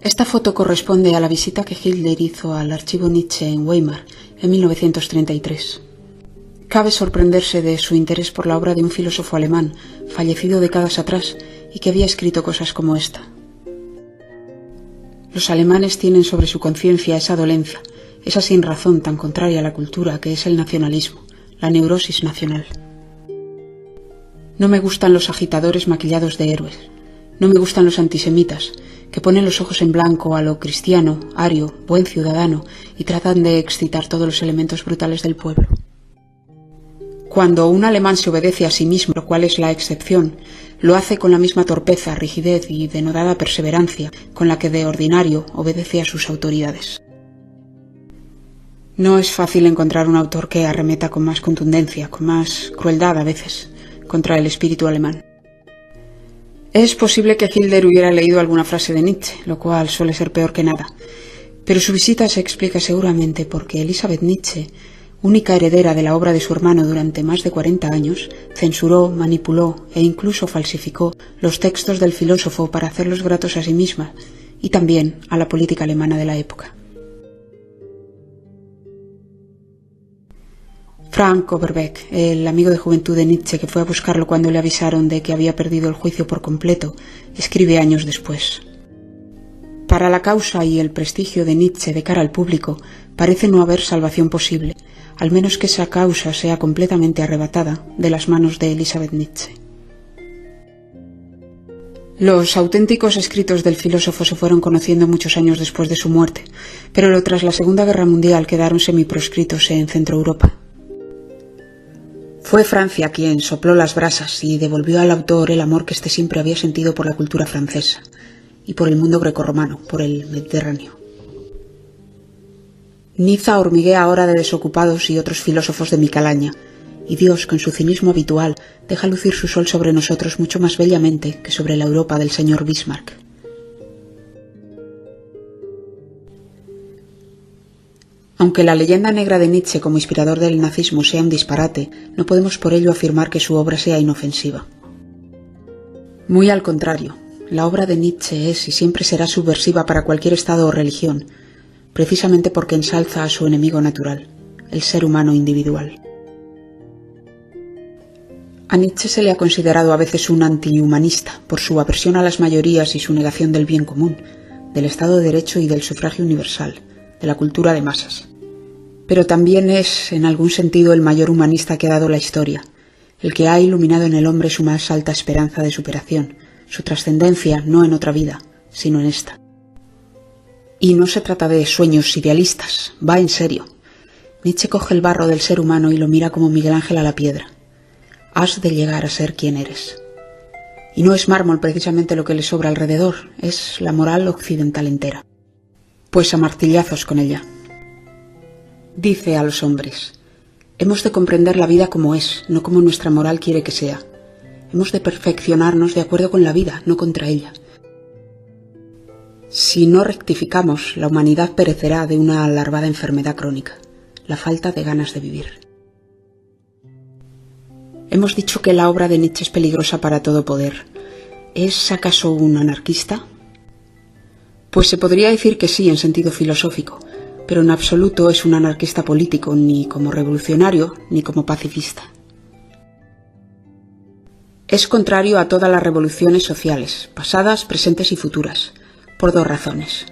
Esta foto corresponde a la visita que Hitler hizo al archivo Nietzsche en Weimar en 1933. Cabe sorprenderse de su interés por la obra de un filósofo alemán, fallecido décadas atrás, y que había escrito cosas como esta. Los alemanes tienen sobre su conciencia esa dolencia, esa sinrazón tan contraria a la cultura que es el nacionalismo, la neurosis nacional. No me gustan los agitadores maquillados de héroes. No me gustan los antisemitas, que ponen los ojos en blanco a lo cristiano, ario, buen ciudadano y tratan de excitar todos los elementos brutales del pueblo. Cuando un alemán se obedece a sí mismo, lo cual es la excepción, lo hace con la misma torpeza, rigidez y denodada perseverancia con la que de ordinario obedece a sus autoridades. No es fácil encontrar un autor que arremeta con más contundencia, con más crueldad a veces, contra el espíritu alemán. Es posible que Hitler hubiera leído alguna frase de Nietzsche, lo cual suele ser peor que nada, pero su visita se explica seguramente porque Elisabeth Nietzsche, única heredera de la obra de su hermano durante más de 40 años, censuró, manipuló e incluso falsificó los textos del filósofo para hacerlos gratos a sí misma y también a la política alemana de la época. Frank Overbeck, el amigo de juventud de Nietzsche que fue a buscarlo cuando le avisaron de que había perdido el juicio por completo, escribe años después. Para la causa y el prestigio de Nietzsche de cara al público, parece no haber salvación posible, al menos que esa causa sea completamente arrebatada de las manos de Elisabeth Nietzsche. Los auténticos escritos del filósofo se fueron conociendo muchos años después de su muerte, pero tras la Segunda Guerra Mundial quedaron semiproscritos en Centroeuropa. Fue Francia quien sopló las brasas y devolvió al autor el amor que éste siempre había sentido por la cultura francesa y por el mundo grecorromano, por el Mediterráneo. Niza hormiguea ahora de desocupados y otros filósofos de mi calaña, y Dios, con su cinismo habitual, deja lucir su sol sobre nosotros mucho más bellamente que sobre la Europa del señor Bismarck. Aunque la leyenda negra de Nietzsche como inspirador del nazismo sea un disparate, no podemos por ello afirmar que su obra sea inofensiva. Muy al contrario, la obra de Nietzsche es y siempre será subversiva para cualquier estado o religión, precisamente porque ensalza a su enemigo natural, el ser humano individual. A Nietzsche se le ha considerado a veces un antihumanista por su aversión a las mayorías y su negación del bien común, del Estado de Derecho y del sufragio universal, de la cultura de masas. Pero también es, en algún sentido, el mayor humanista que ha dado la historia, el que ha iluminado en el hombre su más alta esperanza de superación, su trascendencia no en otra vida, sino en esta. Y no se trata de sueños idealistas, va en serio. Nietzsche coge el barro del ser humano y lo mira como Miguel Ángel a la piedra. Has de llegar a ser quien eres. Y no es mármol precisamente lo que le sobra alrededor, es la moral occidental entera. Pues a martillazos con ella. Dice a los hombres: hemos de comprender la vida como es, no como nuestra moral quiere que sea. Hemos de perfeccionarnos de acuerdo con la vida, no contra ella. Si no rectificamos, la humanidad perecerá de una alarvada enfermedad crónica, la falta de ganas de vivir. Hemos dicho que la obra de Nietzsche es peligrosa para todo poder. ¿Es acaso un anarquista? Pues se podría decir que sí en sentido filosófico, pero en absoluto es un anarquista político, ni como revolucionario, ni como pacifista. Es contrario a todas las revoluciones sociales, pasadas, presentes y futuras, por dos razones.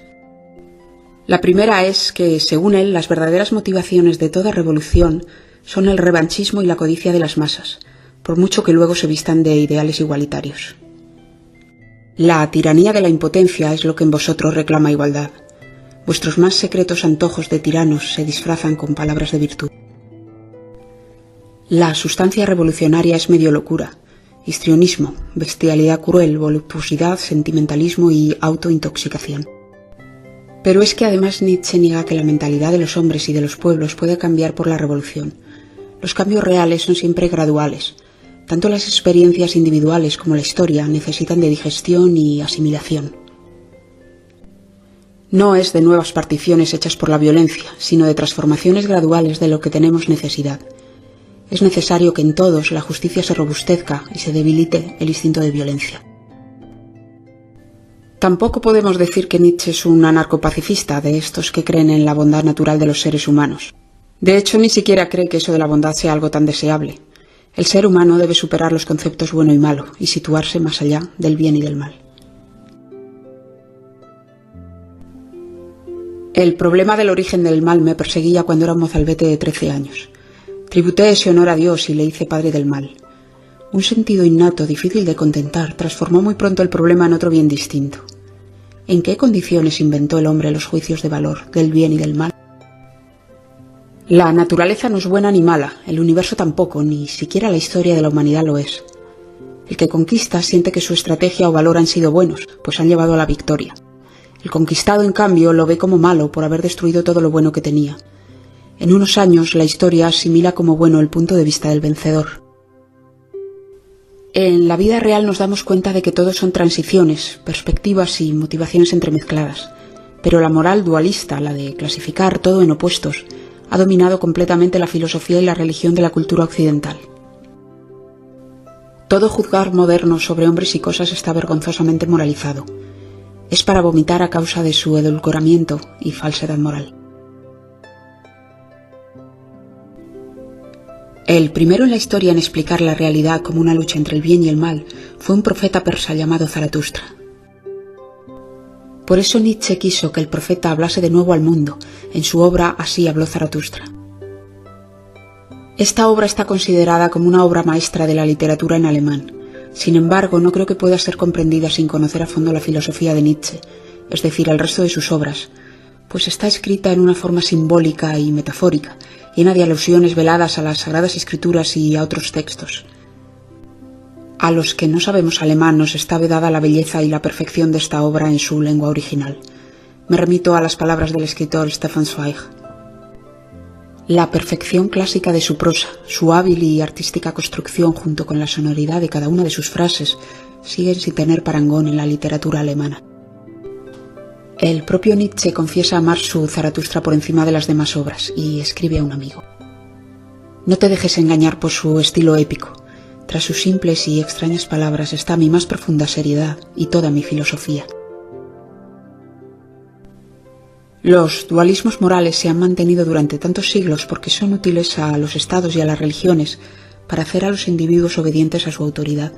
La primera es que, según él, las verdaderas motivaciones de toda revolución son el revanchismo y la codicia de las masas, por mucho que luego se vistan de ideales igualitarios. La tiranía de la impotencia es lo que en vosotros reclama igualdad. Vuestros más secretos antojos de tiranos se disfrazan con palabras de virtud. La sustancia revolucionaria es medio locura, histrionismo, bestialidad cruel, voluptuosidad, sentimentalismo y autointoxicación. Pero es que además Nietzsche niega que la mentalidad de los hombres y de los pueblos pueda cambiar por la revolución. Los cambios reales son siempre graduales. Tanto las experiencias individuales como la historia necesitan de digestión y asimilación. No es de nuevas particiones hechas por la violencia, sino de transformaciones graduales de lo que tenemos necesidad. Es necesario que en todos la justicia se robustezca y se debilite el instinto de violencia. Tampoco podemos decir que Nietzsche es un anarcopacifista de estos que creen en la bondad natural de los seres humanos. De hecho, ni siquiera cree que eso de la bondad sea algo tan deseable. El ser humano debe superar los conceptos bueno y malo y situarse más allá del bien y del mal. El problema del origen del mal me perseguía cuando era un mozalbete de 13 años. Tributé ese honor a Dios y le hice padre del mal. Un sentido innato, difícil de contentar, transformó muy pronto el problema en otro bien distinto. ¿En qué condiciones inventó el hombre los juicios de valor del bien y del mal? La naturaleza no es buena ni mala, el universo tampoco, ni siquiera la historia de la humanidad lo es. El que conquista siente que su estrategia o valor han sido buenos, pues han llevado a la victoria. El conquistado, en cambio, lo ve como malo por haber destruido todo lo bueno que tenía. En unos años, la historia asimila como bueno el punto de vista del vencedor. En la vida real nos damos cuenta de que todo son transiciones, perspectivas y motivaciones entremezcladas. Pero la moral dualista, la de clasificar todo en opuestos, ha dominado completamente la filosofía y la religión de la cultura occidental. Todo juzgar moderno sobre hombres y cosas está vergonzosamente moralizado. Es para vomitar a causa de su edulcoramiento y falsedad moral. El primero en la historia en explicar la realidad como una lucha entre el bien y el mal fue un profeta persa llamado Zaratustra. Por eso Nietzsche quiso que el profeta hablase de nuevo al mundo. En su obra Así habló Zaratustra. Esta obra está considerada como una obra maestra de la literatura en alemán. Sin embargo, no creo que pueda ser comprendida sin conocer a fondo la filosofía de Nietzsche, es decir, el resto de sus obras, pues está escrita en una forma simbólica y metafórica, llena de alusiones veladas a las Sagradas Escrituras y a otros textos. A los que no sabemos alemán nos está vedada la belleza y la perfección de esta obra en su lengua original. Me remito a las palabras del escritor Stefan Zweig. La perfección clásica de su prosa, su hábil y artística construcción junto con la sonoridad de cada una de sus frases, siguen sin tener parangón en la literatura alemana. El propio Nietzsche confiesa amar su Zaratustra por encima de las demás obras y escribe a un amigo: no te dejes engañar por su estilo épico. Tras sus simples y extrañas palabras está mi más profunda seriedad y toda mi filosofía. Los dualismos morales se han mantenido durante tantos siglos porque son útiles a los estados y a las religiones para hacer a los individuos obedientes a su autoridad.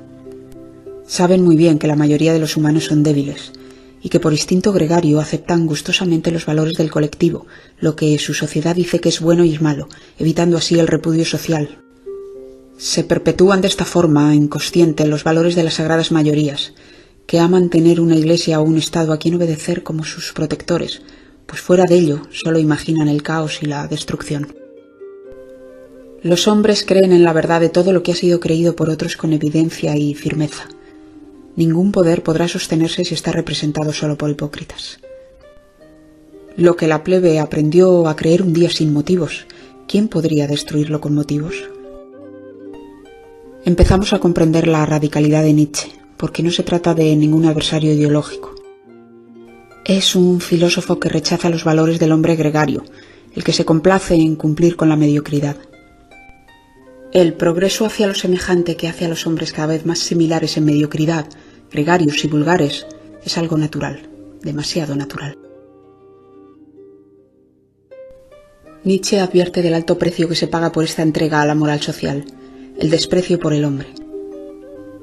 Saben muy bien que la mayoría de los humanos son débiles y que por instinto gregario aceptan gustosamente los valores del colectivo, lo que su sociedad dice que es bueno y es malo, evitando así el repudio social. Se perpetúan de esta forma, inconsciente, los valores de las sagradas mayorías, que aman tener una iglesia o un estado a quien obedecer como sus protectores, pues fuera de ello solo imaginan el caos y la destrucción. Los hombres creen en la verdad de todo lo que ha sido creído por otros con evidencia y firmeza. Ningún poder podrá sostenerse si está representado solo por hipócritas. Lo que la plebe aprendió a creer un día sin motivos, ¿quién podría destruirlo con motivos? Empezamos a comprender la radicalidad de Nietzsche, porque no se trata de ningún adversario ideológico. Es un filósofo que rechaza los valores del hombre gregario, el que se complace en cumplir con la mediocridad. El progreso hacia lo semejante que hace a los hombres cada vez más similares en mediocridad, gregarios y vulgares, es algo natural, demasiado natural. Nietzsche advierte del alto precio que se paga por esta entrega a la moral social, el desprecio por el hombre.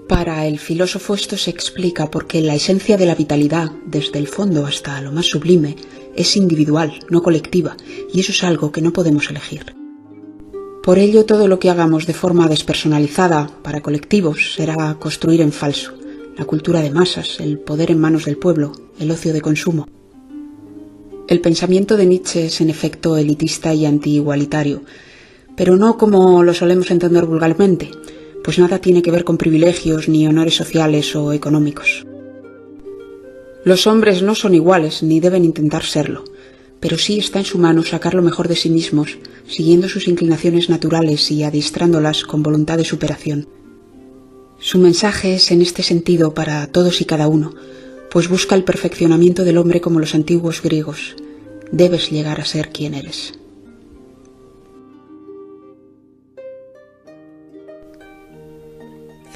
Para el filósofo esto se explica porque la esencia de la vitalidad, desde el fondo hasta lo más sublime, es individual, no colectiva, y eso es algo que no podemos elegir. Por ello, todo lo que hagamos de forma despersonalizada para colectivos será construir en falso, la cultura de masas, el poder en manos del pueblo, el ocio de consumo. El pensamiento de Nietzsche es en efecto elitista y anti-igualitario, pero no como lo solemos entender vulgarmente, pues nada tiene que ver con privilegios ni honores sociales o económicos. Los hombres no son iguales ni deben intentar serlo, pero sí está en su mano sacar lo mejor de sí mismos, siguiendo sus inclinaciones naturales y adiestrándolas con voluntad de superación. Su mensaje es en este sentido para todos y cada uno, pues busca el perfeccionamiento del hombre como los antiguos griegos. Debes llegar a ser quien eres.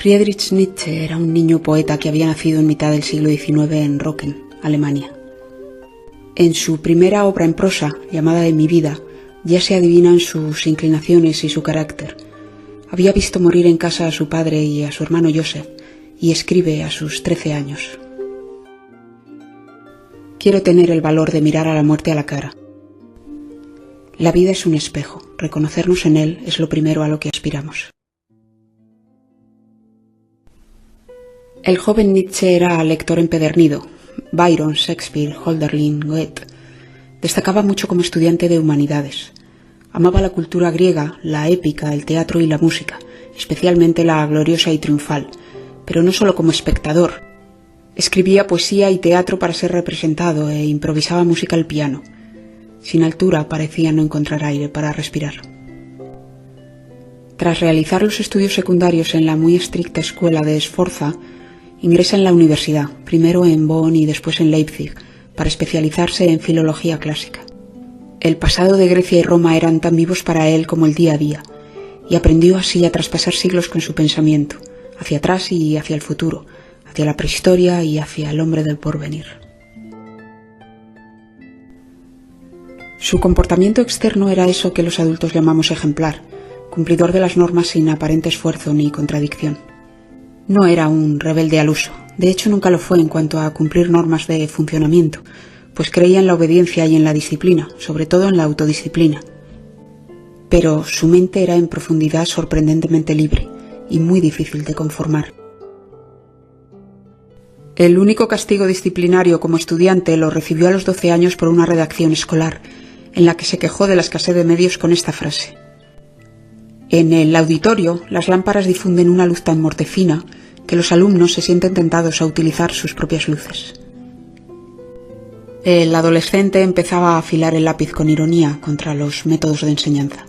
Friedrich Nietzsche era un niño poeta que había nacido en mitad del siglo XIX en Rocken, Alemania. En su primera obra en prosa, llamada De mi vida, ya se adivinan sus inclinaciones y su carácter. Había visto morir en casa a su padre y a su hermano Joseph, y escribe a sus 13 años: «Quiero tener el valor de mirar a la muerte a la cara. La vida es un espejo, reconocernos en él es lo primero a lo que aspiramos». El joven Nietzsche era lector empedernido. Byron, Shakespeare, Hölderlin, Goethe. Destacaba mucho como estudiante de humanidades. Amaba la cultura griega, la épica, el teatro y la música, especialmente la gloriosa y triunfal, pero no solo como espectador. Escribía poesía y teatro para ser representado e improvisaba música al piano. Sin altura parecía no encontrar aire para respirar. Tras realizar los estudios secundarios en la muy estricta escuela de Sforza, ingresa en la universidad, primero en Bonn y después en Leipzig, para especializarse en filología clásica. El pasado de Grecia y Roma eran tan vivos para él como el día a día, y aprendió así a traspasar siglos con su pensamiento, hacia atrás y hacia el futuro, hacia la prehistoria y hacia el hombre del porvenir. Su comportamiento externo era eso que los adultos llamamos ejemplar, cumplidor de las normas sin aparente esfuerzo ni contradicción. No era un rebelde al uso, de hecho nunca lo fue en cuanto a cumplir normas de funcionamiento, pues creía en la obediencia y en la disciplina, sobre todo en la autodisciplina. Pero su mente era en profundidad sorprendentemente libre y muy difícil de conformar. El único castigo disciplinario como estudiante lo recibió a los 12 años por una redacción escolar, en la que se quejó de la escasez de medios con esta frase: «En el auditorio, las lámparas difunden una luz tan mortecina que los alumnos se sienten tentados a utilizar sus propias luces». El adolescente empezaba a afilar el lápiz con ironía contra los métodos de enseñanza.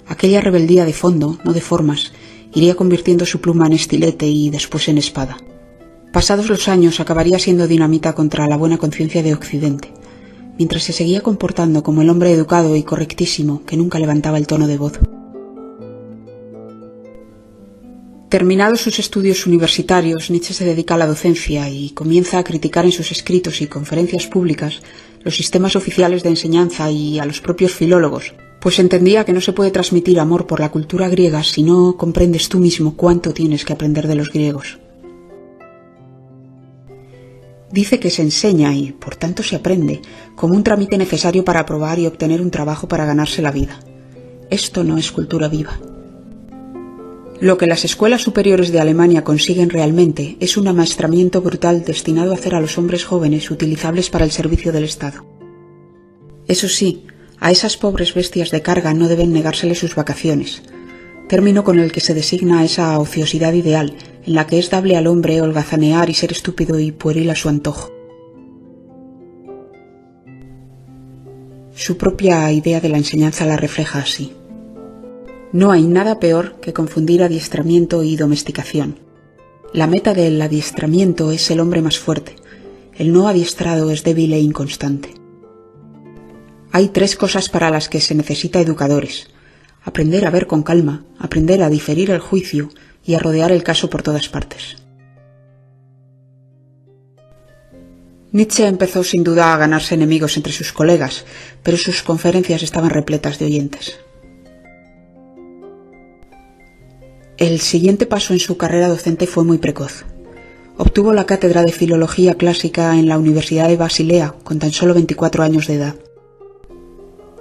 Aquella rebeldía de fondo, no de formas, iría convirtiendo su pluma en estilete y después en espada. Pasados los años acabaría siendo dinamita contra la buena conciencia de Occidente, mientras se seguía comportando como el hombre educado y correctísimo que nunca levantaba el tono de voz. Terminados sus estudios universitarios, Nietzsche se dedica a la docencia y comienza a criticar en sus escritos y conferencias públicas los sistemas oficiales de enseñanza y a los propios filólogos, pues entendía que no se puede transmitir amor por la cultura griega si no comprendes tú mismo cuánto tienes que aprender de los griegos. Dice que se enseña y, por tanto, se aprende como un trámite necesario para aprobar y obtener un trabajo para ganarse la vida. Esto no es cultura viva. Lo que las escuelas superiores de Alemania consiguen realmente es un amaestramiento brutal destinado a hacer a los hombres jóvenes utilizables para el servicio del Estado. Eso sí, a esas pobres bestias de carga no deben negárseles sus vacaciones, término con el que se designa esa ociosidad ideal en la que es dable al hombre holgazanear y ser estúpido y pueril a su antojo. Su propia idea de la enseñanza la refleja así: «No hay nada peor que confundir adiestramiento y domesticación. La meta del adiestramiento es el hombre más fuerte, el no adiestrado es débil e inconstante. Hay 3 cosas para las que se necesita educadores: aprender a ver con calma, aprender a diferir el juicio y a rodear el caso por todas partes». Nietzsche empezó sin duda a ganarse enemigos entre sus colegas, pero sus conferencias estaban repletas de oyentes. El siguiente paso en su carrera docente fue muy precoz. Obtuvo la cátedra de Filología Clásica en la Universidad de Basilea con tan solo 24 años de edad.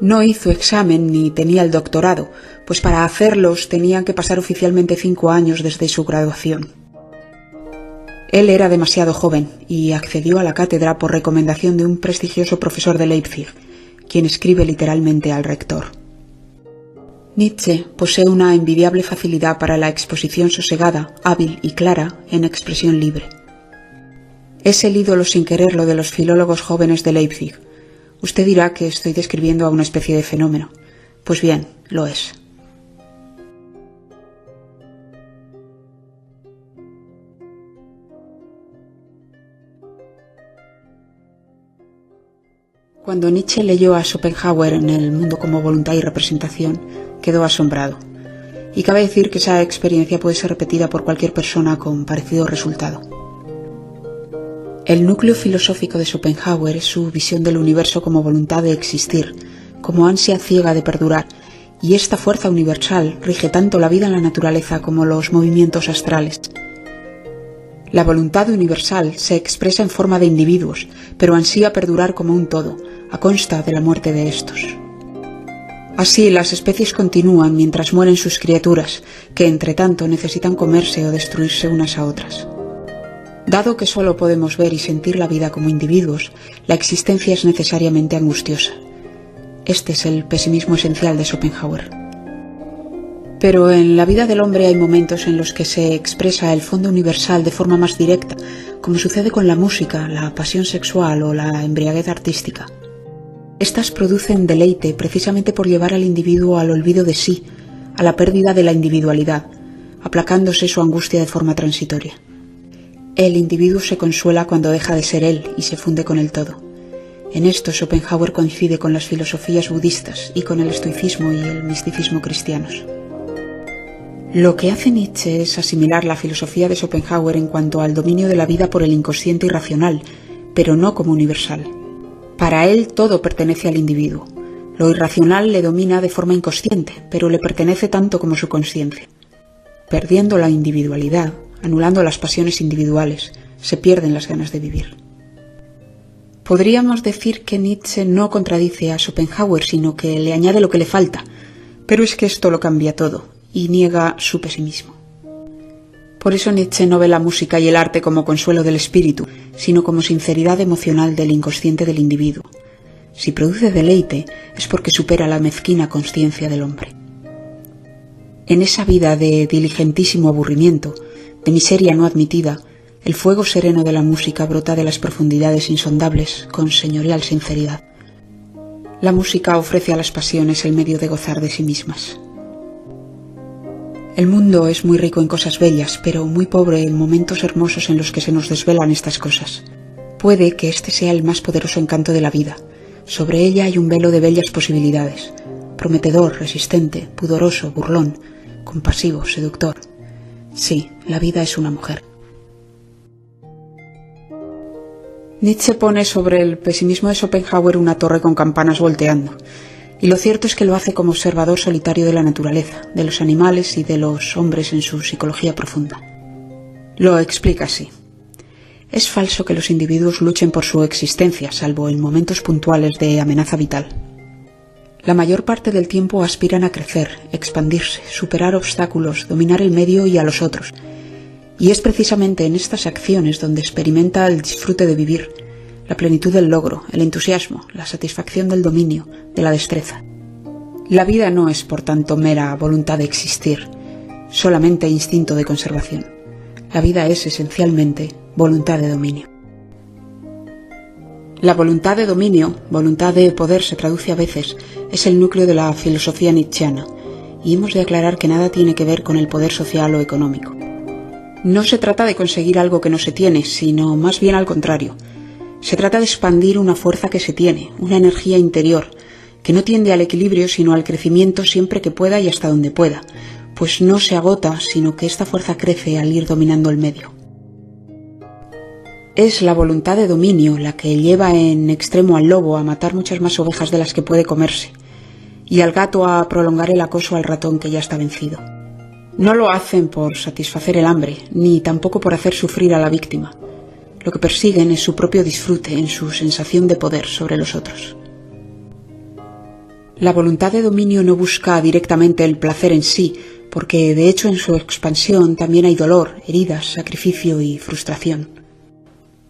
No hizo examen ni tenía el doctorado, pues para hacerlos tenían que pasar oficialmente 5 años desde su graduación. Él era demasiado joven y accedió a la cátedra por recomendación de un prestigioso profesor de Leipzig, quien escribe literalmente al rector. Nietzsche posee una envidiable facilidad para la exposición sosegada, hábil y clara en expresión libre. Es el ídolo sin quererlo de los filólogos jóvenes de Leipzig. Usted dirá que estoy describiendo a una especie de fenómeno. Pues bien, lo es. Cuando Nietzsche leyó a Schopenhauer en El mundo como voluntad y representación, quedó asombrado. y cabe decir que esa experiencia puede ser repetida por cualquier persona con parecido resultado. El núcleo filosófico de Schopenhauer es su visión del universo como voluntad de existir, como ansia ciega de perdurar, y esta fuerza universal rige tanto la vida en la naturaleza como los movimientos astrales. La voluntad universal se expresa en forma de individuos, pero ansía perdurar como un todo, a consta de la muerte de estos. Así, las especies continúan mientras mueren sus criaturas, que entre tanto necesitan comerse o destruirse unas a otras. Dado que solo podemos ver y sentir la vida como individuos, la existencia es necesariamente angustiosa. Este es el pesimismo esencial de Schopenhauer. Pero en la vida del hombre hay momentos en los que se expresa el fondo universal de forma más directa, como sucede con la música, la pasión sexual o la embriaguez artística. Estas producen deleite precisamente por llevar al individuo al olvido de sí, a la pérdida de la individualidad, aplacándose su angustia de forma transitoria. El individuo se consuela cuando deja de ser él y se funde con el todo. En esto Schopenhauer coincide con las filosofías budistas y con el estoicismo y el misticismo cristianos. Lo que hace Nietzsche es asimilar la filosofía de Schopenhauer en cuanto al dominio de la vida por el inconsciente irracional, pero no como universal. Para él todo pertenece al individuo. Lo irracional le domina de forma inconsciente, pero le pertenece tanto como su conciencia. Perdiendo la individualidad, anulando las pasiones individuales, se pierden las ganas de vivir. Podríamos decir que Nietzsche no contradice a Schopenhauer, sino que le añade lo que le falta, pero es que esto lo cambia todo y niega su pesimismo. Por eso Nietzsche no ve la música y el arte como consuelo del espíritu, sino como sinceridad emocional del inconsciente del individuo. Si produce deleite, es porque supera la mezquina consciencia del hombre. En esa vida de diligentísimo aburrimiento, de miseria no admitida, el fuego sereno de la música brota de las profundidades insondables con señorial sinceridad. La música ofrece a las pasiones el medio de gozar de sí mismas. El mundo es muy rico en cosas bellas, pero muy pobre en momentos hermosos en los que se nos desvelan estas cosas. Puede que este sea el más poderoso encanto de la vida. Sobre ella hay un velo de bellas posibilidades, prometedor, resistente, pudoroso, burlón, compasivo, seductor. Sí, la vida es una mujer. Nietzsche pone sobre el pesimismo de Schopenhauer una torre con campanas volteando, y lo cierto es que lo hace como observador solitario de la naturaleza, de los animales y de los hombres en su psicología profunda. Lo explica así. Es falso que los individuos luchen por su existencia, salvo en momentos puntuales de amenaza vital. La mayor parte del tiempo aspiran a crecer, expandirse, superar obstáculos, dominar el medio y a los otros. Y es precisamente en estas acciones donde experimenta el disfrute de vivir, la plenitud del logro, el entusiasmo, la satisfacción del dominio, de la destreza. La vida no es, por tanto, mera voluntad de existir, solamente instinto de conservación. La vida es, esencialmente, voluntad de dominio. La voluntad de dominio, voluntad de poder se traduce a veces, es el núcleo de la filosofía nietzscheana, y hemos de aclarar que nada tiene que ver con el poder social o económico. No se trata de conseguir algo que no se tiene, sino más bien al contrario. Se trata de expandir una fuerza que se tiene, una energía interior, que no tiende al equilibrio sino al crecimiento siempre que pueda y hasta donde pueda, pues no se agota, sino que esta fuerza crece al ir dominando el medio. Es la voluntad de dominio la que lleva en extremo al lobo a matar muchas más ovejas de las que puede comerse, y al gato a prolongar el acoso al ratón que ya está vencido. No lo hacen por satisfacer el hambre, ni tampoco por hacer sufrir a la víctima. Lo que persiguen es su propio disfrute en su sensación de poder sobre los otros. La voluntad de dominio no busca directamente el placer en sí, porque de hecho en su expansión también hay dolor, heridas, sacrificio y frustración.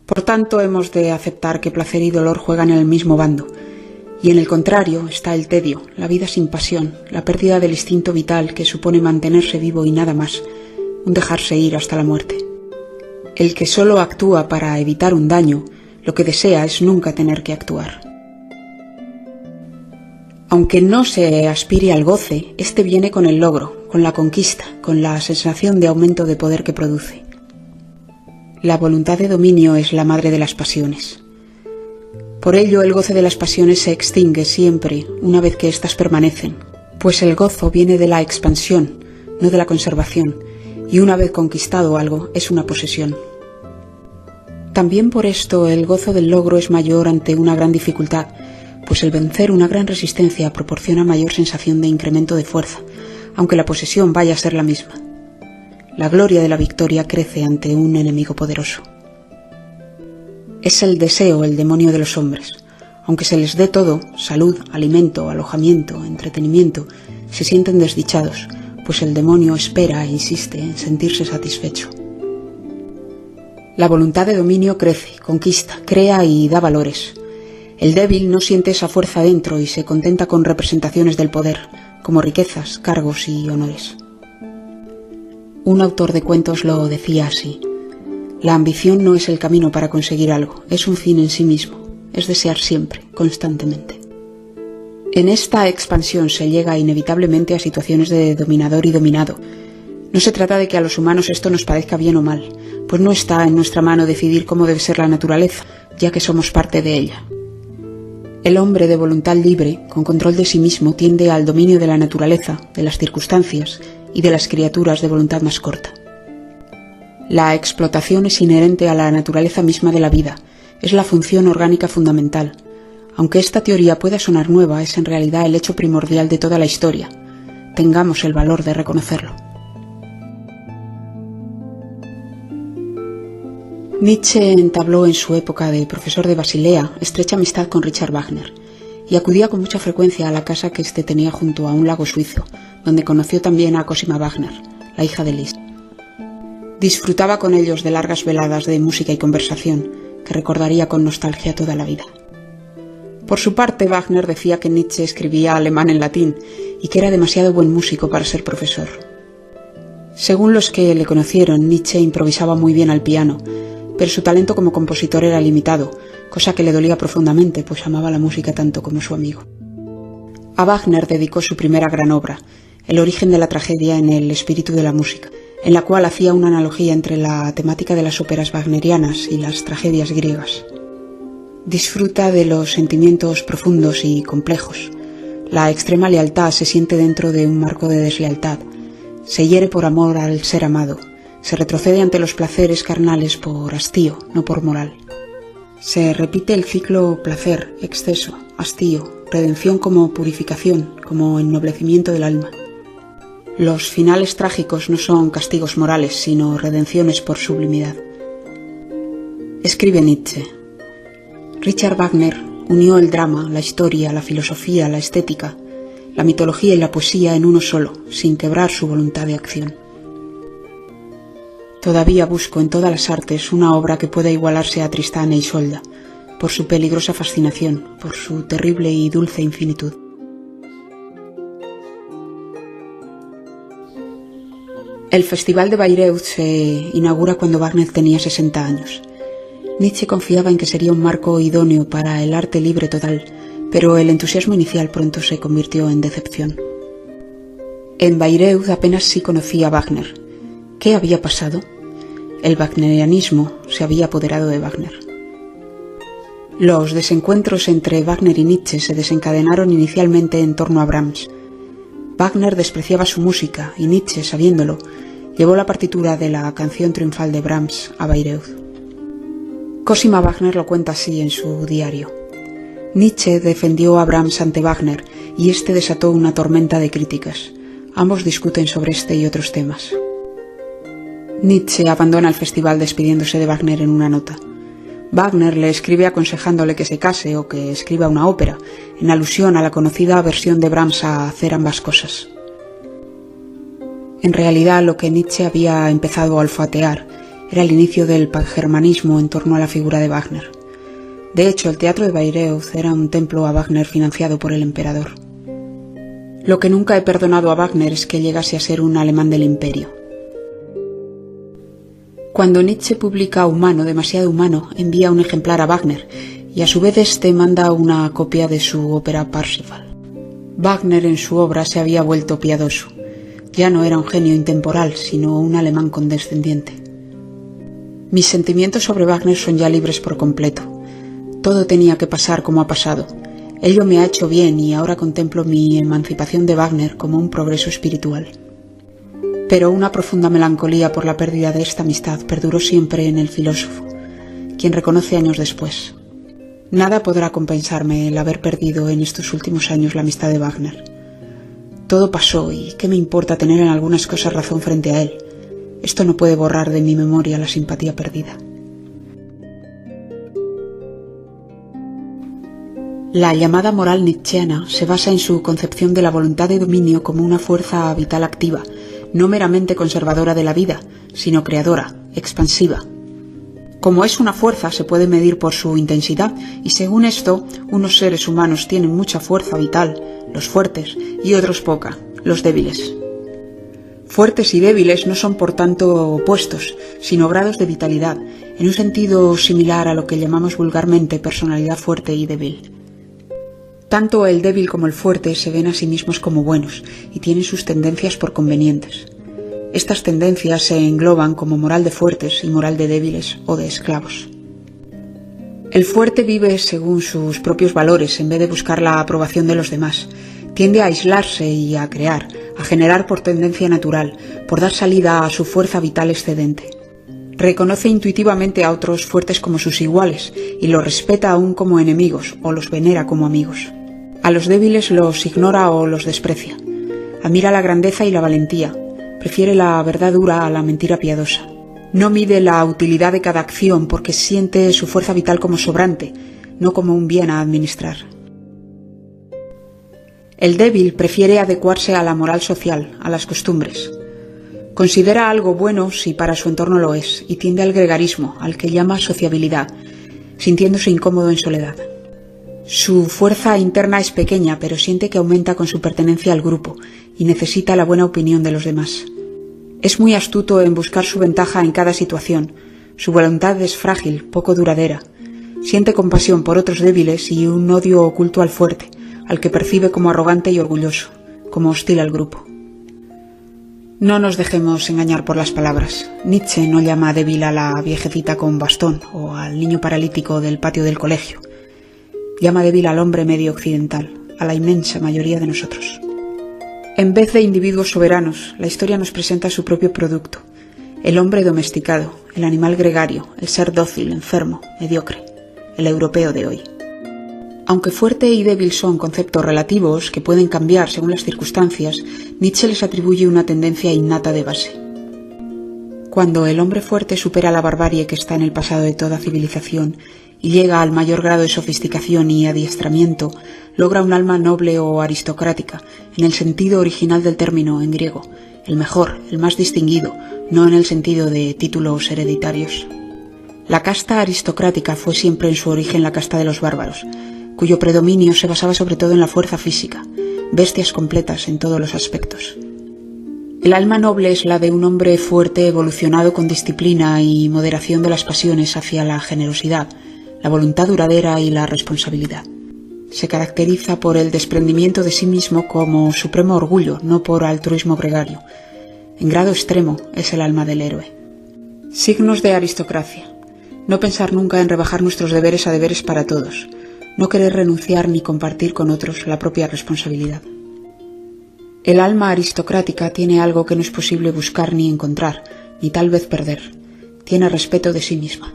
Por tanto, hemos de aceptar que placer y dolor juegan en el mismo bando, y en el contrario está el tedio, la vida sin pasión, la pérdida del instinto vital que supone mantenerse vivo y nada más, un dejarse ir hasta la muerte. El que solo actúa para evitar un daño, lo que desea es nunca tener que actuar. Aunque no se aspire al goce, este viene con el logro, con la conquista, con la sensación de aumento de poder que produce. La voluntad de dominio es la madre de las pasiones. Por ello, el goce de las pasiones se extingue siempre una vez que éstas permanecen, pues el gozo viene de la expansión, no de la conservación, y una vez conquistado algo, es una posesión. También por esto el gozo del logro es mayor ante una gran dificultad, pues el vencer una gran resistencia proporciona mayor sensación de incremento de fuerza, aunque la posesión vaya a ser la misma. La gloria de la victoria crece ante un enemigo poderoso. Es el deseo el demonio de los hombres. Aunque se les dé todo, salud, alimento, alojamiento, entretenimiento, se sienten desdichados, pues el demonio espera e insiste en sentirse satisfecho. La voluntad de dominio crece, conquista, crea y da valores. El débil no siente esa fuerza dentro y se contenta con representaciones del poder, como riquezas, cargos y honores. Un autor de cuentos lo decía así: la ambición no es el camino para conseguir algo, es un fin en sí mismo, es desear siempre, constantemente. En esta expansión se llega inevitablemente a situaciones de dominador y dominado. No se trata de que a los humanos esto nos parezca bien o mal, pues no está en nuestra mano decidir cómo debe ser la naturaleza, ya que somos parte de ella. El hombre de voluntad libre, con control de sí mismo, tiende al dominio de la naturaleza, de las circunstancias y de las criaturas de voluntad más corta. La explotación es inherente a la naturaleza misma de la vida, es la función orgánica fundamental. Aunque esta teoría pueda sonar nueva, es en realidad el hecho primordial de toda la historia. Tengamos el valor de reconocerlo. Nietzsche entabló en su época de profesor de Basilea estrecha amistad con Richard Wagner y acudía con mucha frecuencia a la casa que éste tenía junto a un lago suizo, donde conoció también a Cosima Wagner, la hija de Liszt. Disfrutaba con ellos de largas veladas de música y conversación, que recordaría con nostalgia toda la vida. Por su parte, Wagner decía que Nietzsche escribía alemán en latín y que era demasiado buen músico para ser profesor. Según los que le conocieron, Nietzsche improvisaba muy bien al piano, pero su talento como compositor era limitado, cosa que le dolía profundamente, pues amaba la música tanto como su amigo. A Wagner dedicó su primera gran obra, El origen de la tragedia en el espíritu de la música, en la cual hacía una analogía entre la temática de las óperas wagnerianas y las tragedias griegas. Disfruta de los sentimientos profundos y complejos. La extrema lealtad se siente dentro de un marco de deslealtad. Se hiere por amor al ser amado. Se retrocede ante los placeres carnales por hastío, no por moral. Se repite el ciclo placer, exceso, hastío, redención como purificación, como ennoblecimiento del alma. Los finales trágicos no son castigos morales, sino redenciones por sublimidad. Escribe Nietzsche: Richard Wagner unió el drama, la historia, la filosofía, la estética, la mitología y la poesía en uno solo, sin quebrar su voluntad de acción. Todavía busco en todas las artes una obra que pueda igualarse a Tristán e Isolda, por su peligrosa fascinación, por su terrible y dulce infinitud. El Festival de Bayreuth se inaugura cuando Wagner tenía 60 años. Nietzsche confiaba en que sería un marco idóneo para el arte libre total, pero el entusiasmo inicial pronto se convirtió en decepción. En Bayreuth apenas sí conocía a Wagner. ¿Qué había pasado? El wagnerianismo se había apoderado de Wagner. Los desencuentros entre Wagner y Nietzsche se desencadenaron inicialmente en torno a Brahms. Wagner despreciaba su música y Nietzsche, sabiéndolo, llevó la partitura de la canción triunfal de Brahms a Bayreuth. Cosima Wagner lo cuenta así en su diario: Nietzsche defendió a Brahms ante Wagner y este desató una tormenta de críticas. Ambos discuten sobre este y otros temas. Nietzsche abandona el festival despidiéndose de Wagner en una nota. Wagner le escribe aconsejándole que se case o que escriba una ópera, en alusión a la conocida aversión de Brahms a hacer ambas cosas. En realidad, lo que Nietzsche había empezado a olfatear era el inicio del pangermanismo en torno a la figura de Wagner. De hecho, el teatro de Bayreuth era un templo a Wagner financiado por el emperador. Lo que nunca he perdonado a Wagner es que llegase a ser un alemán del imperio. Cuando Nietzsche publica Humano, demasiado humano, envía un ejemplar a Wagner y a su vez este manda una copia de su ópera Parsifal. Wagner en su obra se había vuelto piadoso. Ya no era un genio intemporal, sino un alemán condescendiente. Mis sentimientos sobre Wagner son ya libres por completo. Todo tenía que pasar como ha pasado. Ello me ha hecho bien y ahora contemplo mi emancipación de Wagner como un progreso espiritual. Pero una profunda melancolía por la pérdida de esta amistad perduró siempre en el filósofo, quien reconoce años después: nada podrá compensarme el haber perdido en estos últimos años la amistad de Wagner. Todo pasó y ¿qué me importa tener en algunas cosas razón frente a él? Esto no puede borrar de mi memoria la simpatía perdida. La llamada moral nietzscheana se basa en su concepción de la voluntad de dominio como una fuerza vital activa, no meramente conservadora de la vida, sino creadora, expansiva. Como es una fuerza, se puede medir por su intensidad, y según esto, unos seres humanos tienen mucha fuerza vital, los fuertes, y otros poca, los débiles. Fuertes y débiles no son por tanto opuestos, sino grados de vitalidad, en un sentido similar a lo que llamamos vulgarmente personalidad fuerte y débil. Tanto el débil como el fuerte se ven a sí mismos como buenos y tienen sus tendencias por convenientes. Estas tendencias se engloban como moral de fuertes y moral de débiles o de esclavos. El fuerte vive según sus propios valores en vez de buscar la aprobación de los demás. Tiende a aislarse y a crear, a generar por tendencia natural, por dar salida a su fuerza vital excedente. Reconoce intuitivamente a otros fuertes como sus iguales y los respeta aún como enemigos o los venera como amigos. A los débiles los ignora o los desprecia. Admira la grandeza y la valentía. Prefiere la verdad dura a la mentira piadosa. No mide la utilidad de cada acción porque siente su fuerza vital como sobrante, no como un bien a administrar. El débil prefiere adecuarse a la moral social, a las costumbres. Considera algo bueno si para su entorno lo es, y tiende al gregarismo, al que llama sociabilidad, sintiéndose incómodo en soledad. Su fuerza interna es pequeña, pero siente que aumenta con su pertenencia al grupo, y necesita la buena opinión de los demás. Es muy astuto en buscar su ventaja en cada situación. Su voluntad es frágil, poco duradera. Siente compasión por otros débiles y un odio oculto al fuerte, al que percibe como arrogante y orgulloso, como hostil al grupo. No nos dejemos engañar por las palabras. Nietzsche no llama débil a la viejecita con bastón o al niño paralítico del patio del colegio. Llama débil al hombre medio occidental, a la inmensa mayoría de nosotros. En vez de individuos soberanos, la historia nos presenta su propio producto: el hombre domesticado, el animal gregario, el ser dócil, enfermo, mediocre, el europeo de hoy. Aunque fuerte y débil son conceptos relativos que pueden cambiar según las circunstancias, Nietzsche les atribuye una tendencia innata de base. Cuando el hombre fuerte supera la barbarie que está en el pasado de toda civilización y llega al mayor grado de sofisticación y adiestramiento, logra un alma noble o aristocrática, en el sentido original del término en griego, el mejor, el más distinguido, no en el sentido de títulos hereditarios. La casta aristocrática fue siempre en su origen la casta de los bárbaros, cuyo predominio se basaba sobre todo en la fuerza física, bestias completas en todos los aspectos. El alma noble es la de un hombre fuerte evolucionado con disciplina y moderación de las pasiones hacia la generosidad, la voluntad duradera y la responsabilidad. Se caracteriza por el desprendimiento de sí mismo como supremo orgullo, no por altruismo gregario. En grado extremo es el alma del héroe. Signos de aristocracia: no pensar nunca en rebajar nuestros deberes a deberes para todos. No querer renunciar ni compartir con otros la propia responsabilidad. El alma aristocrática tiene algo que no es posible buscar ni encontrar, ni tal vez perder. Tiene respeto de sí misma.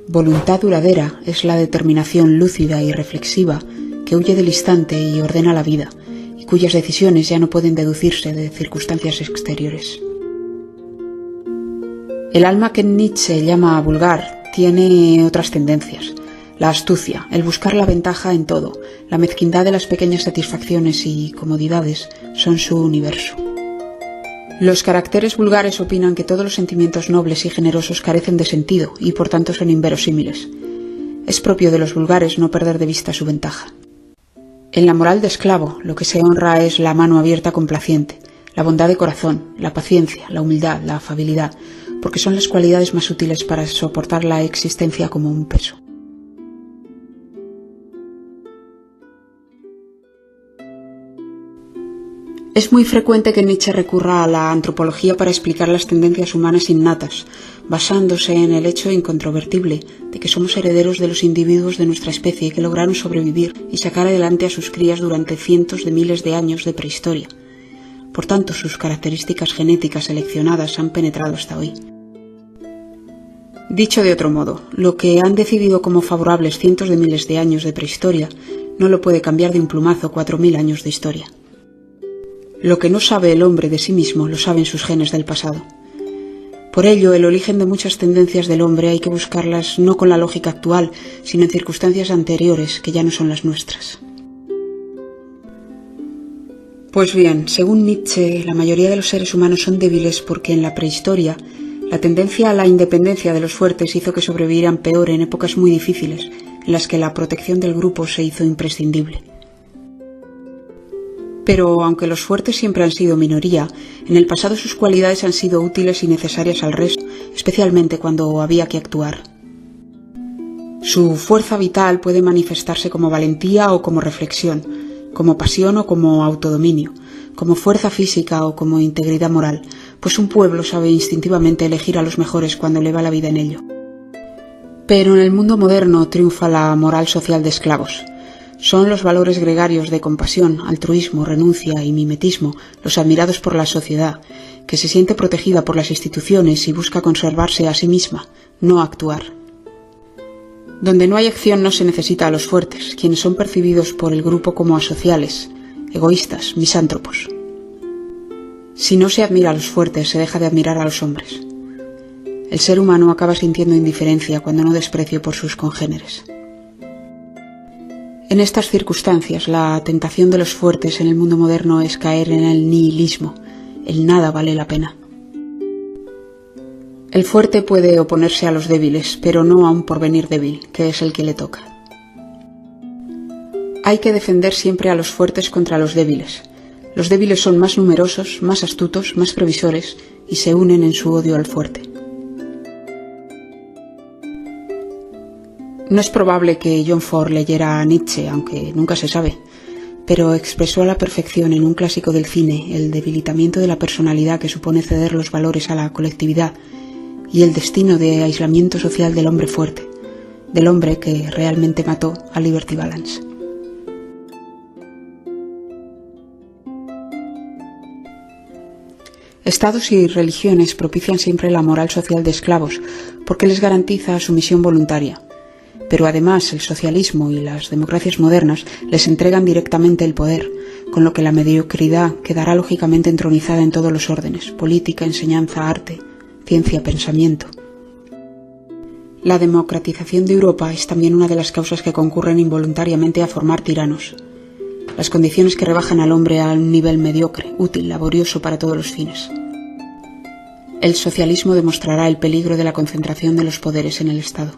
Voluntad duradera es la determinación lúcida y reflexiva que huye del instante y ordena la vida, y cuyas decisiones ya no pueden deducirse de circunstancias exteriores. El alma que Nietzsche llama vulgar tiene otras tendencias. La astucia, el buscar la ventaja en todo, la mezquindad de las pequeñas satisfacciones y comodidades son su universo. Los caracteres vulgares opinan que todos los sentimientos nobles y generosos carecen de sentido y por tanto son inverosímiles. Es propio de los vulgares no perder de vista su ventaja. En la moral de esclavo, lo que se honra es la mano abierta complaciente, la bondad de corazón, la paciencia, la humildad, la afabilidad, porque son las cualidades más útiles para soportar la existencia como un peso. Es muy frecuente que Nietzsche recurra a la antropología para explicar las tendencias humanas innatas, basándose en el hecho incontrovertible de que somos herederos de los individuos de nuestra especie que lograron sobrevivir y sacar adelante a sus crías durante cientos de miles de años de prehistoria. Por tanto, sus características genéticas seleccionadas han penetrado hasta hoy. Dicho de otro modo, lo que han decidido como favorables cientos de miles de años de prehistoria no lo puede cambiar de un plumazo 4000 años de historia. Lo que no sabe el hombre de sí mismo lo saben sus genes del pasado. Por ello, el origen de muchas tendencias del hombre hay que buscarlas no con la lógica actual, sino en circunstancias anteriores que ya no son las nuestras. Pues bien, según Nietzsche, la mayoría de los seres humanos son débiles porque en la prehistoria la tendencia a la independencia de los fuertes hizo que sobrevivieran peor en épocas muy difíciles, en las que la protección del grupo se hizo imprescindible. Pero, aunque los fuertes siempre han sido minoría, en el pasado sus cualidades han sido útiles y necesarias al resto, especialmente cuando había que actuar. Su fuerza vital puede manifestarse como valentía o como reflexión, como pasión o como autodominio, como fuerza física o como integridad moral, pues un pueblo sabe instintivamente elegir a los mejores cuando eleva la vida en ello. Pero en el mundo moderno triunfa la moral social de esclavos. Son los valores gregarios de compasión, altruismo, renuncia y mimetismo los admirados por la sociedad, que se siente protegida por las instituciones y busca conservarse a sí misma, no actuar. Donde no hay acción no se necesita a los fuertes, quienes son percibidos por el grupo como asociales, egoístas, misántropos. Si no se admira a los fuertes, se deja de admirar a los hombres. El ser humano acaba sintiendo indiferencia cuando no desprecio por sus congéneres. En estas circunstancias, la tentación de los fuertes en el mundo moderno es caer en el nihilismo, el nada vale la pena. El fuerte puede oponerse a los débiles, pero no a un porvenir débil, que es el que le toca. Hay que defender siempre a los fuertes contra los débiles. Los débiles son más numerosos, más astutos, más previsores y se unen en su odio al fuerte. No es probable que John Ford leyera a Nietzsche, aunque nunca se sabe, pero expresó a la perfección en un clásico del cine el debilitamiento de la personalidad que supone ceder los valores a la colectividad y el destino de aislamiento social del hombre fuerte, del hombre que realmente mató a Liberty Balance. Estados y religiones propician siempre la moral social de esclavos porque les garantiza sumisión voluntaria. Pero además el socialismo y las democracias modernas les entregan directamente el poder, con lo que la mediocridad quedará lógicamente entronizada en todos los órdenes: política, enseñanza, arte, ciencia, pensamiento. La democratización de Europa es también una de las causas que concurren involuntariamente a formar tiranos. Las condiciones que rebajan al hombre a un nivel mediocre, útil, laborioso para todos los fines. El socialismo demostrará el peligro de la concentración de los poderes en el Estado.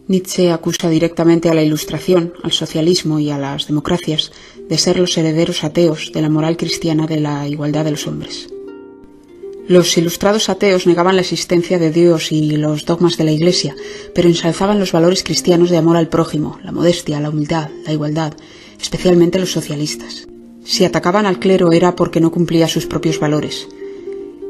Nietzsche acusa directamente a la Ilustración, al socialismo y a las democracias de ser los herederos ateos de la moral cristiana de la igualdad de los hombres. Los ilustrados ateos negaban la existencia de Dios y los dogmas de la Iglesia, pero ensalzaban los valores cristianos de amor al prójimo, la modestia, la humildad, la igualdad, especialmente los socialistas. Si atacaban al clero era porque no cumplía sus propios valores.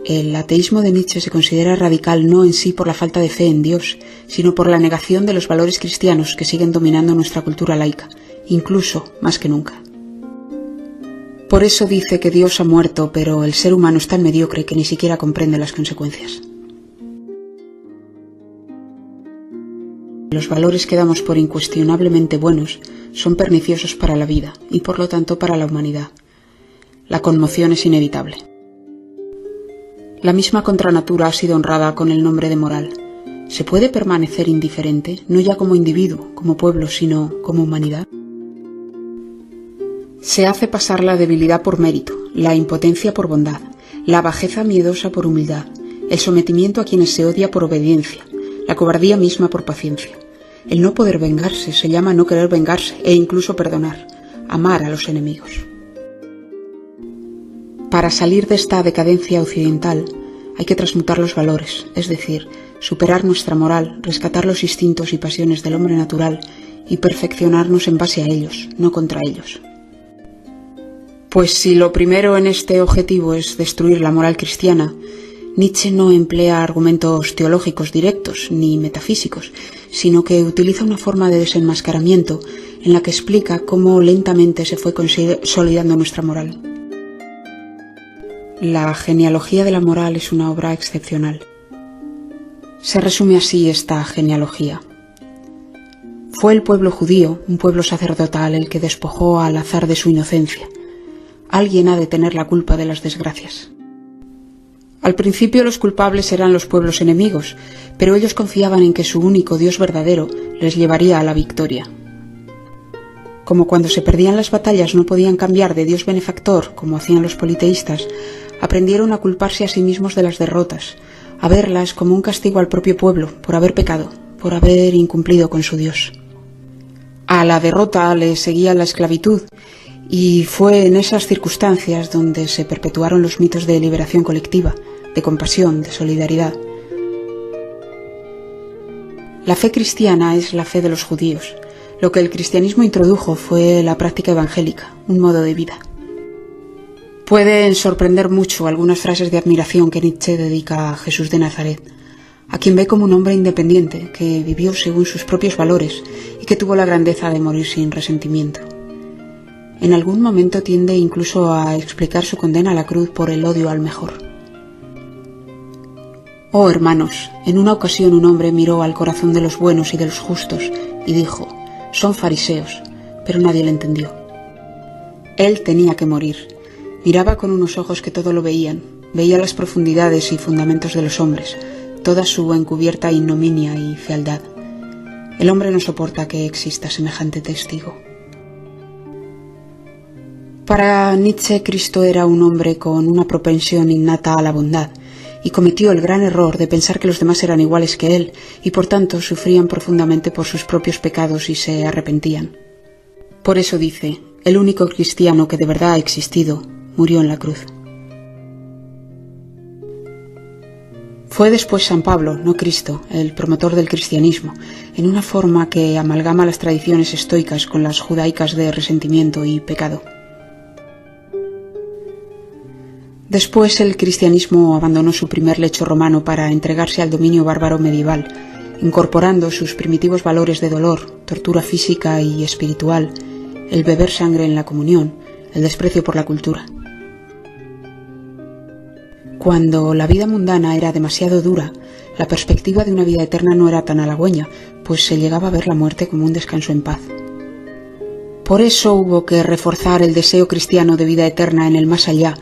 El ateísmo de Nietzsche se considera radical no en sí por la falta de fe en Dios, sino por la negación de los valores cristianos que siguen dominando nuestra cultura laica, incluso más que nunca. Por eso dice que Dios ha muerto, pero el ser humano es tan mediocre que ni siquiera comprende las consecuencias. Los valores que damos por incuestionablemente buenos son perniciosos para la vida y por lo tanto para la humanidad. La conmoción es inevitable. La misma contranatura ha sido honrada con el nombre de moral. ¿Se puede permanecer indiferente, no ya como individuo, como pueblo, sino como humanidad? Se hace pasar la debilidad por mérito, la impotencia por bondad, la bajeza miedosa por humildad, el sometimiento a quienes se odia por obediencia, la cobardía misma por paciencia. El no poder vengarse se llama no querer vengarse e incluso perdonar, amar a los enemigos. Para salir de esta decadencia occidental hay que transmutar los valores, es decir, superar nuestra moral, rescatar los instintos y pasiones del hombre natural y perfeccionarnos en base a ellos, no contra ellos. Pues si lo primero en este objetivo es destruir la moral cristiana, Nietzsche no emplea argumentos teológicos directos ni metafísicos, sino que utiliza una forma de desenmascaramiento en la que explica cómo lentamente se fue consolidando nuestra moral. La genealogía de la moral es una obra excepcional. Se resume así esta genealogía. Fue el pueblo judío, un pueblo sacerdotal, el que despojó al azar de su inocencia. Alguien ha de tener la culpa de las desgracias. Al principio los culpables eran los pueblos enemigos, pero ellos confiaban en que su único Dios verdadero les llevaría a la victoria. Como cuando se perdían las batallas no podían cambiar de Dios benefactor, como hacían los politeístas, aprendieron a culparse a sí mismos de las derrotas, a verlas como un castigo al propio pueblo por haber pecado, por haber incumplido con su Dios. A la derrota le seguía la esclavitud, y fue en esas circunstancias donde se perpetuaron los mitos de liberación colectiva, de compasión, de solidaridad. La fe cristiana es la fe de los judíos. Lo que el cristianismo introdujo fue la práctica evangélica, un modo de vida. Pueden sorprender mucho algunas frases de admiración que Nietzsche dedica a Jesús de Nazaret, a quien ve como un hombre independiente, que vivió según sus propios valores y que tuvo la grandeza de morir sin resentimiento. En algún momento tiende incluso a explicar su condena a la cruz por el odio al mejor. Oh hermanos, en una ocasión un hombre miró al corazón de los buenos y de los justos y dijo: son fariseos, pero nadie le entendió. Él tenía que morir. Miraba con unos ojos que todo lo veían, veía las profundidades y fundamentos de los hombres, toda su encubierta ignominia y fealdad. El hombre no soporta que exista semejante testigo. Para Nietzsche, Cristo era un hombre con una propensión innata a la bondad, y cometió el gran error de pensar que los demás eran iguales que él, y por tanto sufrían profundamente por sus propios pecados y se arrepentían. Por eso dice: el único cristiano que de verdad ha existido murió en la cruz. Fue después San Pablo, no Cristo, el promotor del cristianismo, en una forma que amalgama las tradiciones estoicas con las judaicas de resentimiento y pecado. Después el cristianismo abandonó su primer lecho romano para entregarse al dominio bárbaro medieval, incorporando sus primitivos valores de dolor, tortura física y espiritual, el beber sangre en la comunión, el desprecio por la cultura. Cuando la vida mundana era demasiado dura, la perspectiva de una vida eterna no era tan halagüeña, pues se llegaba a ver la muerte como un descanso en paz. Por eso hubo que reforzar el deseo cristiano de vida eterna en el más allá,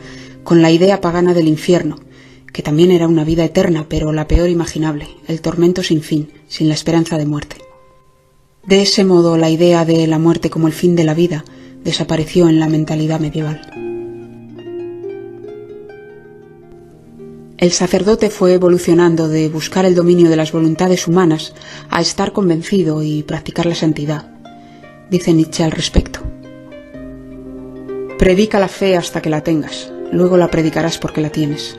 con la idea pagana del infierno, que también era una vida eterna, pero la peor imaginable, el tormento sin fin, sin la esperanza de muerte. De ese modo, la idea de la muerte como el fin de la vida desapareció en la mentalidad medieval. El sacerdote fue evolucionando de buscar el dominio de las voluntades humanas a estar convencido y practicar la santidad. Dice Nietzsche al respecto: predica la fe hasta que la tengas, luego la predicarás porque la tienes.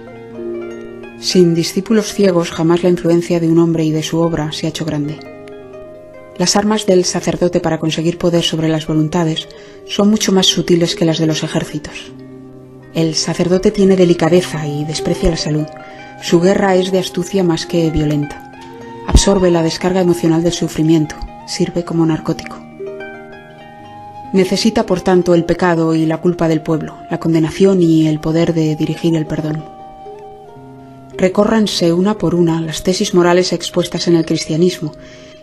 Sin discípulos ciegos jamás la influencia de un hombre y de su obra se ha hecho grande. Las armas del sacerdote para conseguir poder sobre las voluntades son mucho más sutiles que las de los ejércitos. El sacerdote tiene delicadeza y desprecia la salud. Su guerra es de astucia más que violenta. Absorbe la descarga emocional del sufrimiento, sirve como narcótico. Necesita, por tanto, el pecado y la culpa del pueblo, la condenación y el poder de dirigir el perdón. Recórranse una por una las tesis morales expuestas en el cristianismo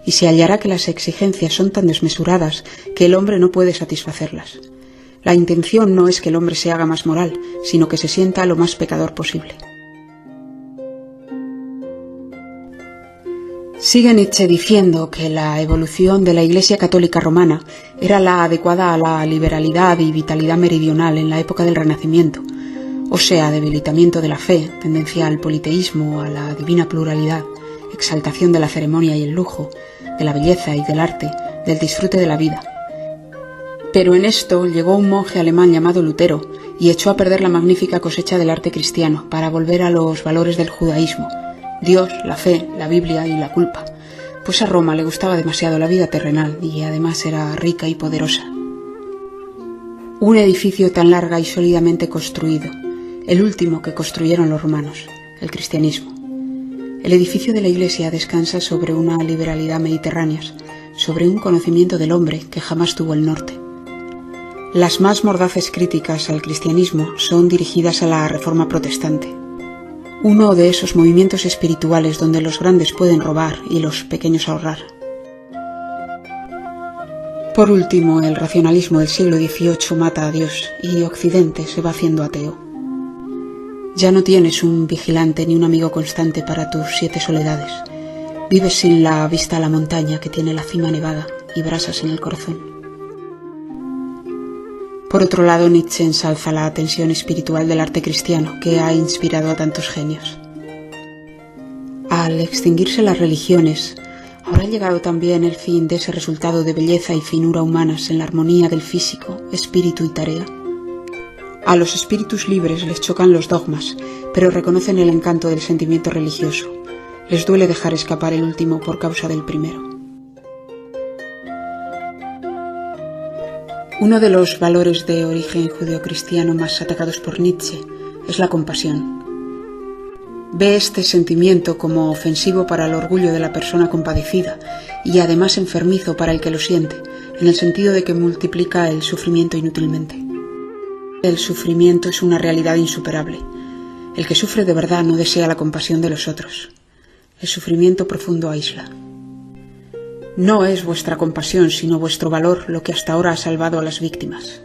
y se hallará que las exigencias son tan desmesuradas que el hombre no puede satisfacerlas. La intención no es que el hombre se haga más moral, sino que se sienta lo más pecador posible. Sigue Nietzsche diciendo que la evolución de la Iglesia Católica Romana era la adecuada a la liberalidad y vitalidad meridional en la época del Renacimiento, o sea, debilitamiento de la fe, tendencia al politeísmo, a la divina pluralidad, exaltación de la ceremonia y el lujo, de la belleza y del arte, del disfrute de la vida. Pero en esto llegó un monje alemán llamado Lutero y echó a perder la magnífica cosecha del arte cristiano para volver a los valores del judaísmo: Dios, la fe, la Biblia y la culpa, pues a Roma le gustaba demasiado la vida terrenal y además era rica y poderosa. Un edificio tan larga y sólidamente construido, el último que construyeron los romanos, el cristianismo. El edificio de la Iglesia descansa sobre una liberalidad mediterránea, sobre un conocimiento del hombre que jamás tuvo el norte. Las más mordaces críticas al cristianismo son dirigidas a la Reforma protestante, uno de esos movimientos espirituales donde los grandes pueden robar y los pequeños ahorrar. Por último, el racionalismo del siglo XVIII mata a Dios y Occidente se va haciendo ateo. Ya no tienes un vigilante ni un amigo constante para tus 7 soledades. Vives sin la vista a la montaña que tiene la cima nevada y brasas en el corazón. Por otro lado, Nietzsche ensalza la tensión espiritual del arte cristiano que ha inspirado a tantos genios. Al extinguirse las religiones, habrá llegado también el fin de ese resultado de belleza y finura humanas en la armonía del físico, espíritu y tarea. A los espíritus libres les chocan los dogmas, pero reconocen el encanto del sentimiento religioso. Les duele dejar escapar el último por causa del primero. Uno de los valores de origen judeocristiano más atacados por Nietzsche es la compasión. Ve este sentimiento como ofensivo para el orgullo de la persona compadecida y además enfermizo para el que lo siente, en el sentido de que multiplica el sufrimiento inútilmente. El sufrimiento es una realidad insuperable. El que sufre de verdad no desea la compasión de los otros. El sufrimiento profundo aísla. No es vuestra compasión, sino vuestro valor lo que hasta ahora ha salvado a las víctimas.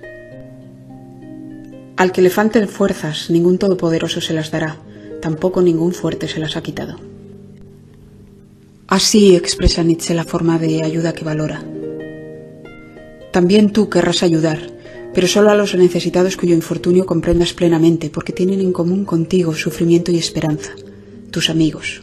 Al que le falten fuerzas, ningún todopoderoso se las dará, tampoco ningún fuerte se las ha quitado. Así expresa Nietzsche la forma de ayuda que valora. También tú querrás ayudar, pero solo a los necesitados cuyo infortunio comprendas plenamente, porque tienen en común contigo sufrimiento y esperanza, tus amigos.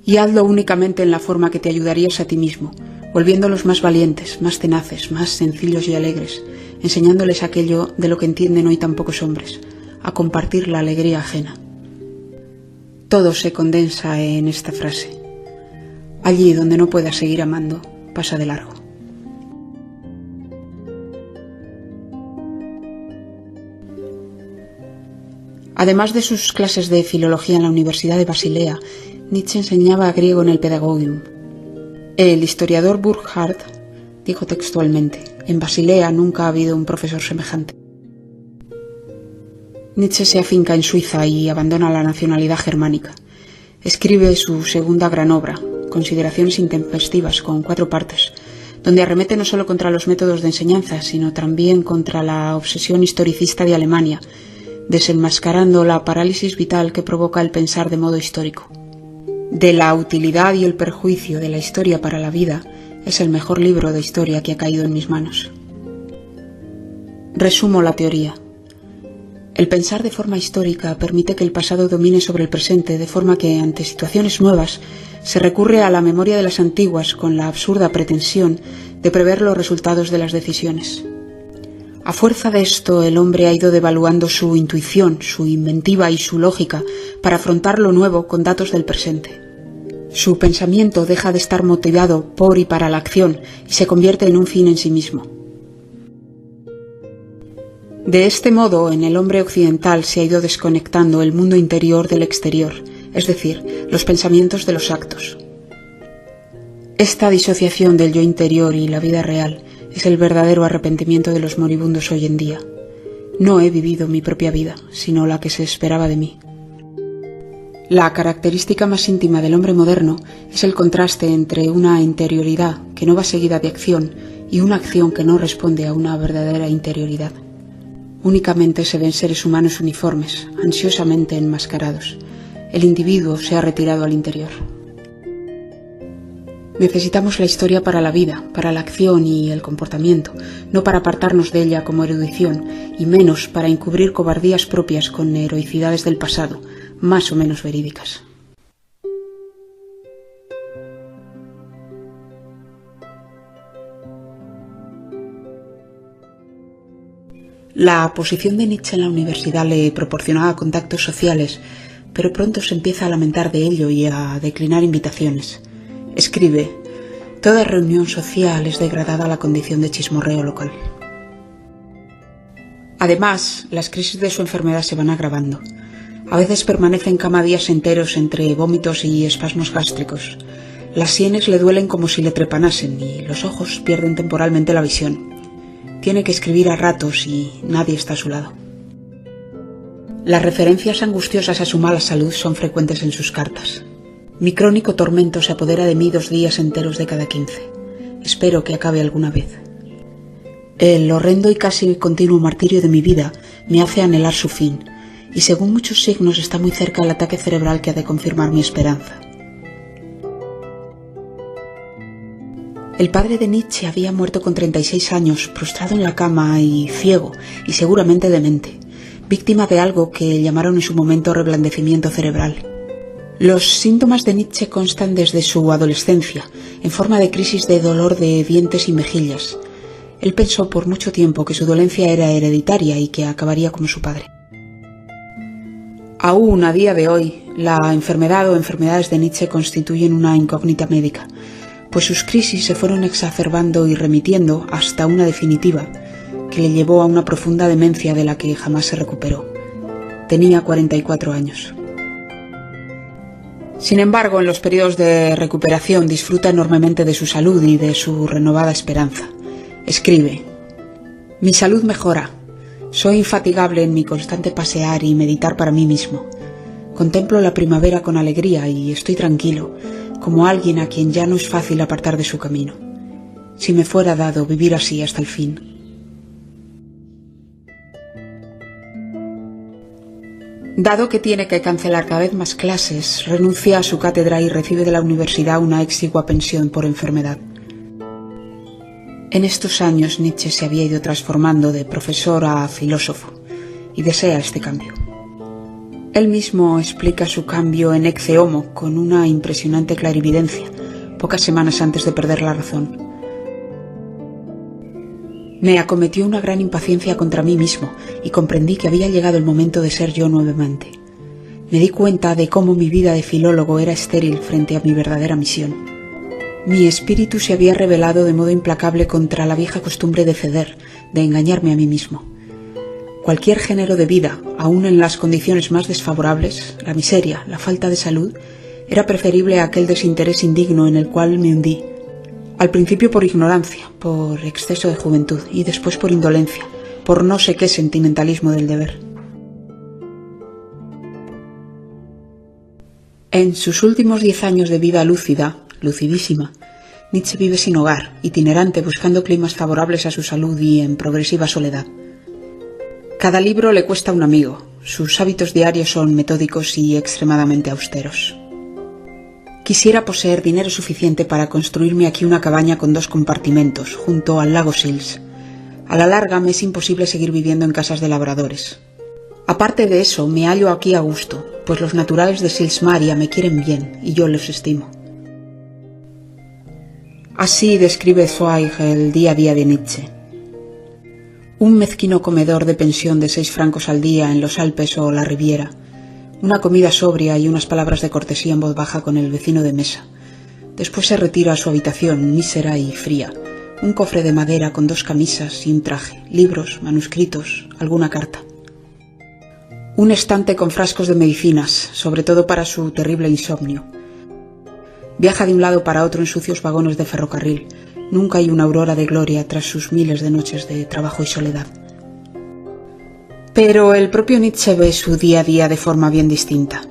Y hazlo únicamente en la forma que te ayudarías a ti mismo, volviéndolos más valientes, más tenaces, más sencillos y alegres, enseñándoles aquello de lo que entienden hoy tan pocos hombres, a compartir la alegría ajena. Todo se condensa en esta frase. Allí donde no puedas seguir amando, pasa de largo. Además de sus clases de filología en la Universidad de Basilea, Nietzsche enseñaba griego en el Pedagogium. El historiador Burckhardt dijo textualmente: en Basilea nunca ha habido un profesor semejante. Nietzsche se afinca en Suiza y abandona la nacionalidad germánica. Escribe su segunda gran obra, Consideraciones intempestivas, con 4 partes, donde arremete no solo contra los métodos de enseñanza, sino también contra la obsesión historicista de Alemania, desenmascarando la parálisis vital que provoca el pensar de modo histórico. De la utilidad y el perjuicio de la historia para la vida es el mejor libro de historia que ha caído en mis manos. Resumo la teoría. El pensar de forma histórica permite que el pasado domine sobre el presente, de forma que, ante situaciones nuevas, se recurre a la memoria de las antiguas con la absurda pretensión de prever los resultados de las decisiones. A fuerza de esto, el hombre ha ido devaluando su intuición, su inventiva y su lógica para afrontar lo nuevo con datos del presente. Su pensamiento deja de estar motivado por y para la acción y se convierte en un fin en sí mismo. De este modo, en el hombre occidental se ha ido desconectando el mundo interior del exterior, es decir, los pensamientos de los actos. Esta disociación del yo interior y la vida real es el verdadero arrepentimiento de los moribundos hoy en día. No he vivido mi propia vida, sino la que se esperaba de mí. La característica más íntima del hombre moderno es el contraste entre una interioridad que no va seguida de acción y una acción que no responde a una verdadera interioridad. Únicamente se ven seres humanos uniformes, ansiosamente enmascarados. El individuo se ha retirado al interior. Necesitamos la historia para la vida, para la acción y el comportamiento, no para apartarnos de ella como erudición, y menos para encubrir cobardías propias con heroicidades del pasado, más o menos verídicas. La posición de Nietzsche en la universidad le proporcionaba contactos sociales, pero pronto se empieza a lamentar de ello y a declinar invitaciones. Escribe: toda reunión social es degradada a la condición de chismorreo local. Además, las crisis de su enfermedad se van agravando. A veces permanece en cama días enteros entre vómitos y espasmos gástricos. Las sienes le duelen como si le trepanasen y los ojos pierden temporalmente la visión. Tiene que escribir a ratos y nadie está a su lado. Las referencias angustiosas a su mala salud son frecuentes en sus cartas. Mi crónico tormento se apodera de mí 2 días enteros de cada 15. Espero que acabe alguna vez. El horrendo y casi continuo martirio de mi vida me hace anhelar su fin, y según muchos signos está muy cerca el ataque cerebral que ha de confirmar mi esperanza. El padre de Nietzsche había muerto con 36 años, prostrado en la cama y ciego, y seguramente demente, víctima de algo que llamaron en su momento reblandecimiento cerebral. Los síntomas de Nietzsche constan desde su adolescencia, en forma de crisis de dolor de dientes y mejillas. Él pensó por mucho tiempo que su dolencia era hereditaria y que acabaría como su padre. Aún a día de hoy, la enfermedad o enfermedades de Nietzsche constituyen una incógnita médica, pues sus crisis se fueron exacerbando y remitiendo hasta una definitiva, que le llevó a una profunda demencia de la que jamás se recuperó. Tenía 44 años. Sin embargo, en los periodos de recuperación disfruta enormemente de su salud y de su renovada esperanza. Escribe: «Mi salud mejora. Soy infatigable en mi constante pasear y meditar para mí mismo. Contemplo la primavera con alegría y estoy tranquilo, como alguien a quien ya no es fácil apartar de su camino. Si me fuera dado vivir así hasta el fin». Dado que tiene que cancelar cada vez más clases, renuncia a su cátedra y recibe de la universidad una exigua pensión por enfermedad. En estos años Nietzsche se había ido transformando de profesor a filósofo y desea este cambio. Él mismo explica su cambio en Ecce Homo con una impresionante clarividencia, pocas semanas antes de perder la razón. Me acometió una gran impaciencia contra mí mismo y comprendí que había llegado el momento de ser yo nuevamente. Me di cuenta de cómo mi vida de filólogo era estéril frente a mi verdadera misión. Mi espíritu se había rebelado de modo implacable contra la vieja costumbre de ceder, de engañarme a mí mismo. Cualquier género de vida, aun en las condiciones más desfavorables, la miseria, la falta de salud, era preferible a aquel desinterés indigno en el cual me hundí. Al principio por ignorancia, por exceso de juventud y después por indolencia, por no sé qué sentimentalismo del deber. En sus últimos 10 años de vida lúcida, lucidísima, Nietzsche vive sin hogar, itinerante, buscando climas favorables a su salud y en progresiva soledad. Cada libro le cuesta un amigo, sus hábitos diarios son metódicos y extremadamente austeros. Quisiera poseer dinero suficiente para construirme aquí una cabaña con 2 compartimentos, junto al lago Sils. A la larga me es imposible seguir viviendo en casas de labradores. Aparte de eso, me hallo aquí a gusto, pues los naturales de Sils Maria me quieren bien y yo los estimo. Así describe Zweig el día a día de Nietzsche. Un mezquino comedor de pensión de 6 francos al día en los Alpes o la Riviera, una comida sobria y unas palabras de cortesía en voz baja con el vecino de mesa. Después se retira a su habitación, mísera y fría, un cofre de madera con 2 camisas y un traje, libros, manuscritos, alguna carta. Un estante con frascos de medicinas, sobre todo para su terrible insomnio. Viaja de un lado para otro en sucios vagones de ferrocarril. Nunca hay una aurora de gloria tras sus miles de noches de trabajo y soledad. Pero el propio Nietzsche ve su día a día de forma bien distinta.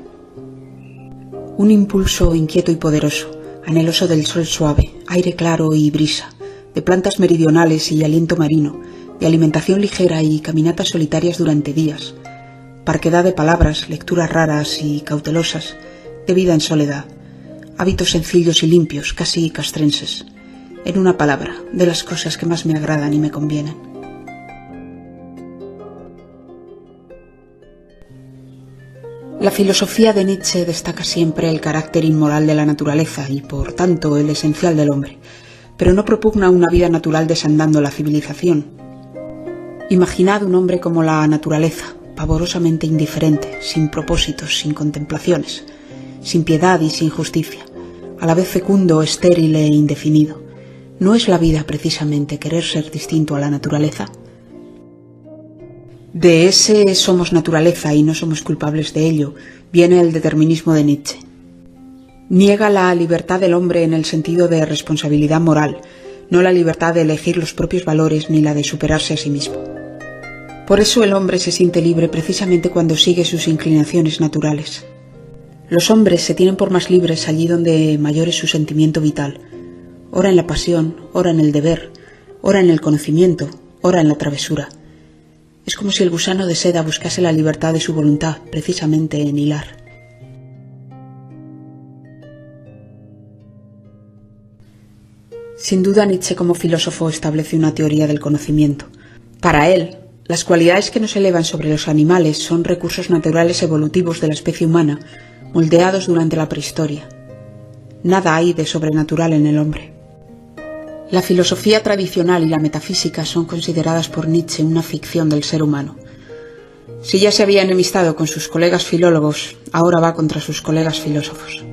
Un impulso inquieto y poderoso, anheloso del sol suave, aire claro y brisa, de plantas meridionales y aliento marino, de alimentación ligera y caminatas solitarias durante días, parquedad de palabras, lecturas raras y cautelosas, de vida en soledad, hábitos sencillos y limpios, casi castrenses. En una palabra, de las cosas que más me agradan y me convienen. La filosofía de Nietzsche destaca siempre el carácter inmoral de la naturaleza y, por tanto, el esencial del hombre, pero no propugna una vida natural desandando la civilización. Imaginad un hombre como la naturaleza, pavorosamente indiferente, sin propósitos, sin contemplaciones, sin piedad y sin justicia, a la vez fecundo, estéril e indefinido. ¿No es la vida precisamente querer ser distinto a la naturaleza? De ese somos naturaleza y no somos culpables de ello viene el determinismo de Nietzsche. Niega la libertad del hombre en el sentido de responsabilidad moral, no la libertad de elegir los propios valores ni la de superarse a sí mismo. Por eso el hombre se siente libre precisamente cuando sigue sus inclinaciones naturales. Los hombres se tienen por más libres allí donde mayor es su sentimiento vital, ora en la pasión, ora en el deber, ora en el conocimiento, ora en la travesura. Es como si el gusano de seda buscase la libertad de su voluntad precisamente en hilar. Sin duda Nietzsche como filósofo establece una teoría del conocimiento. Para él, las cualidades que nos elevan sobre los animales son recursos naturales evolutivos de la especie humana, moldeados durante la prehistoria. Nada hay de sobrenatural en el hombre. La filosofía tradicional y la metafísica son consideradas por Nietzsche una ficción del ser humano. Si ya se había enemistado con sus colegas filólogos, ahora va contra sus colegas filósofos.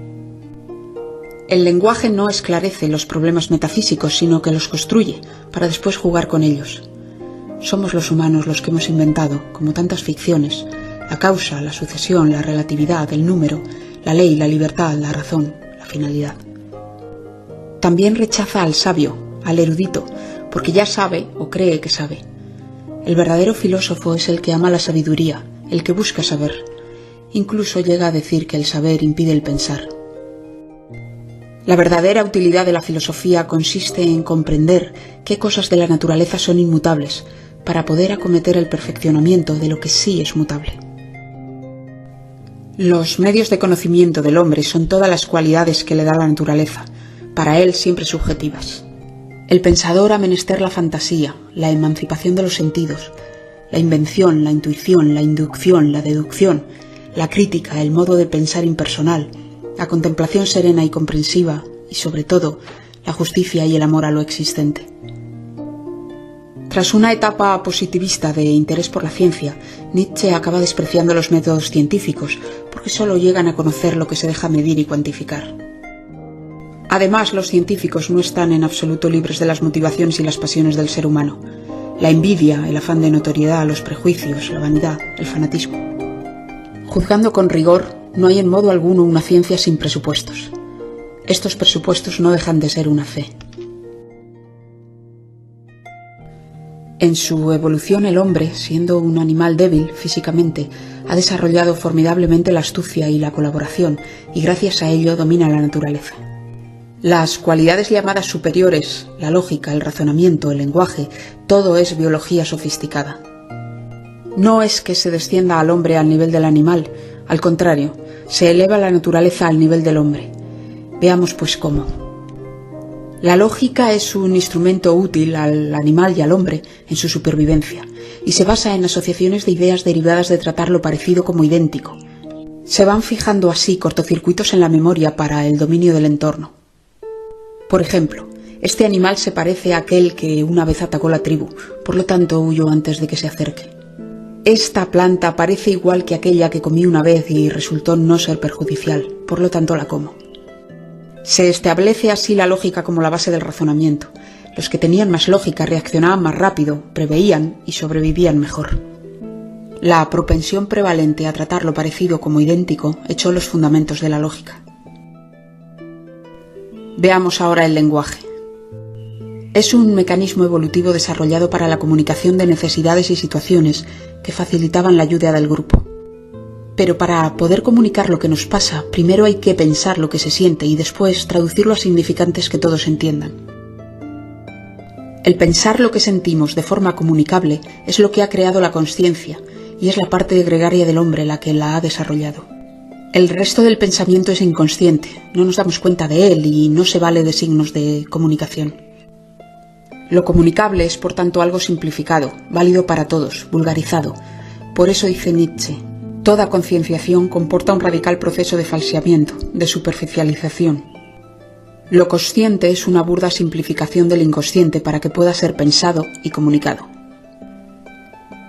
El lenguaje no esclarece los problemas metafísicos, sino que los construye, para después jugar con ellos. Somos los humanos los que hemos inventado, como tantas ficciones, la causa, la sucesión, la relatividad, el número, la ley, la libertad, la razón, la finalidad. También rechaza al sabio, al erudito, porque ya sabe o cree que sabe. El verdadero filósofo es el que ama la sabiduría, el que busca saber. Incluso llega a decir que el saber impide el pensar. La verdadera utilidad de la filosofía consiste en comprender qué cosas de la naturaleza son inmutables, para poder acometer el perfeccionamiento de lo que sí es mutable. Los medios de conocimiento del hombre son todas las cualidades que le da la naturaleza, para él siempre subjetivas. El pensador ha menester la fantasía, la emancipación de los sentidos, la invención, la intuición, la inducción, la deducción, la crítica, el modo de pensar impersonal, la contemplación serena y comprensiva y, sobre todo, la justicia y el amor a lo existente. Tras una etapa positivista de interés por la ciencia, Nietzsche acaba despreciando los métodos científicos porque solo llegan a conocer lo que se deja medir y cuantificar. Además, los científicos no están en absoluto libres de las motivaciones y las pasiones del ser humano. La envidia, el afán de notoriedad, los prejuicios, la vanidad, el fanatismo. Juzgando con rigor, no hay en modo alguno una ciencia sin presupuestos. Estos presupuestos no dejan de ser una fe. En su evolución el hombre, siendo un animal débil físicamente, ha desarrollado formidablemente la astucia y la colaboración, y gracias a ello domina la naturaleza. Las cualidades llamadas superiores, la lógica, el razonamiento, el lenguaje, todo es biología sofisticada. No es que se descienda al hombre al nivel del animal, al contrario, se eleva la naturaleza al nivel del hombre. Veamos pues cómo. La lógica es un instrumento útil al animal y al hombre en su supervivencia, y se basa en asociaciones de ideas derivadas de tratar lo parecido como idéntico. Se van fijando así cortocircuitos en la memoria para el dominio del entorno. Por ejemplo, este animal se parece a aquel que una vez atacó la tribu, por lo tanto huyó antes de que se acerque. Esta planta parece igual que aquella que comí una vez y resultó no ser perjudicial, por lo tanto la como. Se establece así la lógica como la base del razonamiento. Los que tenían más lógica reaccionaban más rápido, preveían y sobrevivían mejor. La propensión prevalente a tratar lo parecido como idéntico echó los fundamentos de la lógica. Veamos ahora el lenguaje. Es un mecanismo evolutivo desarrollado para la comunicación de necesidades y situaciones que facilitaban la ayuda del grupo. Pero para poder comunicar lo que nos pasa, primero hay que pensar lo que se siente y después traducirlo a significantes que todos entiendan. El pensar lo que sentimos de forma comunicable es lo que ha creado la consciencia y es la parte gregaria del hombre la que la ha desarrollado. El resto del pensamiento es inconsciente, no nos damos cuenta de él y no se vale de signos de comunicación. Lo comunicable es por tanto algo simplificado, válido para todos, vulgarizado. Por eso dice Nietzsche, toda concienciación comporta un radical proceso de falseamiento, de superficialización. Lo consciente es una burda simplificación del inconsciente para que pueda ser pensado y comunicado.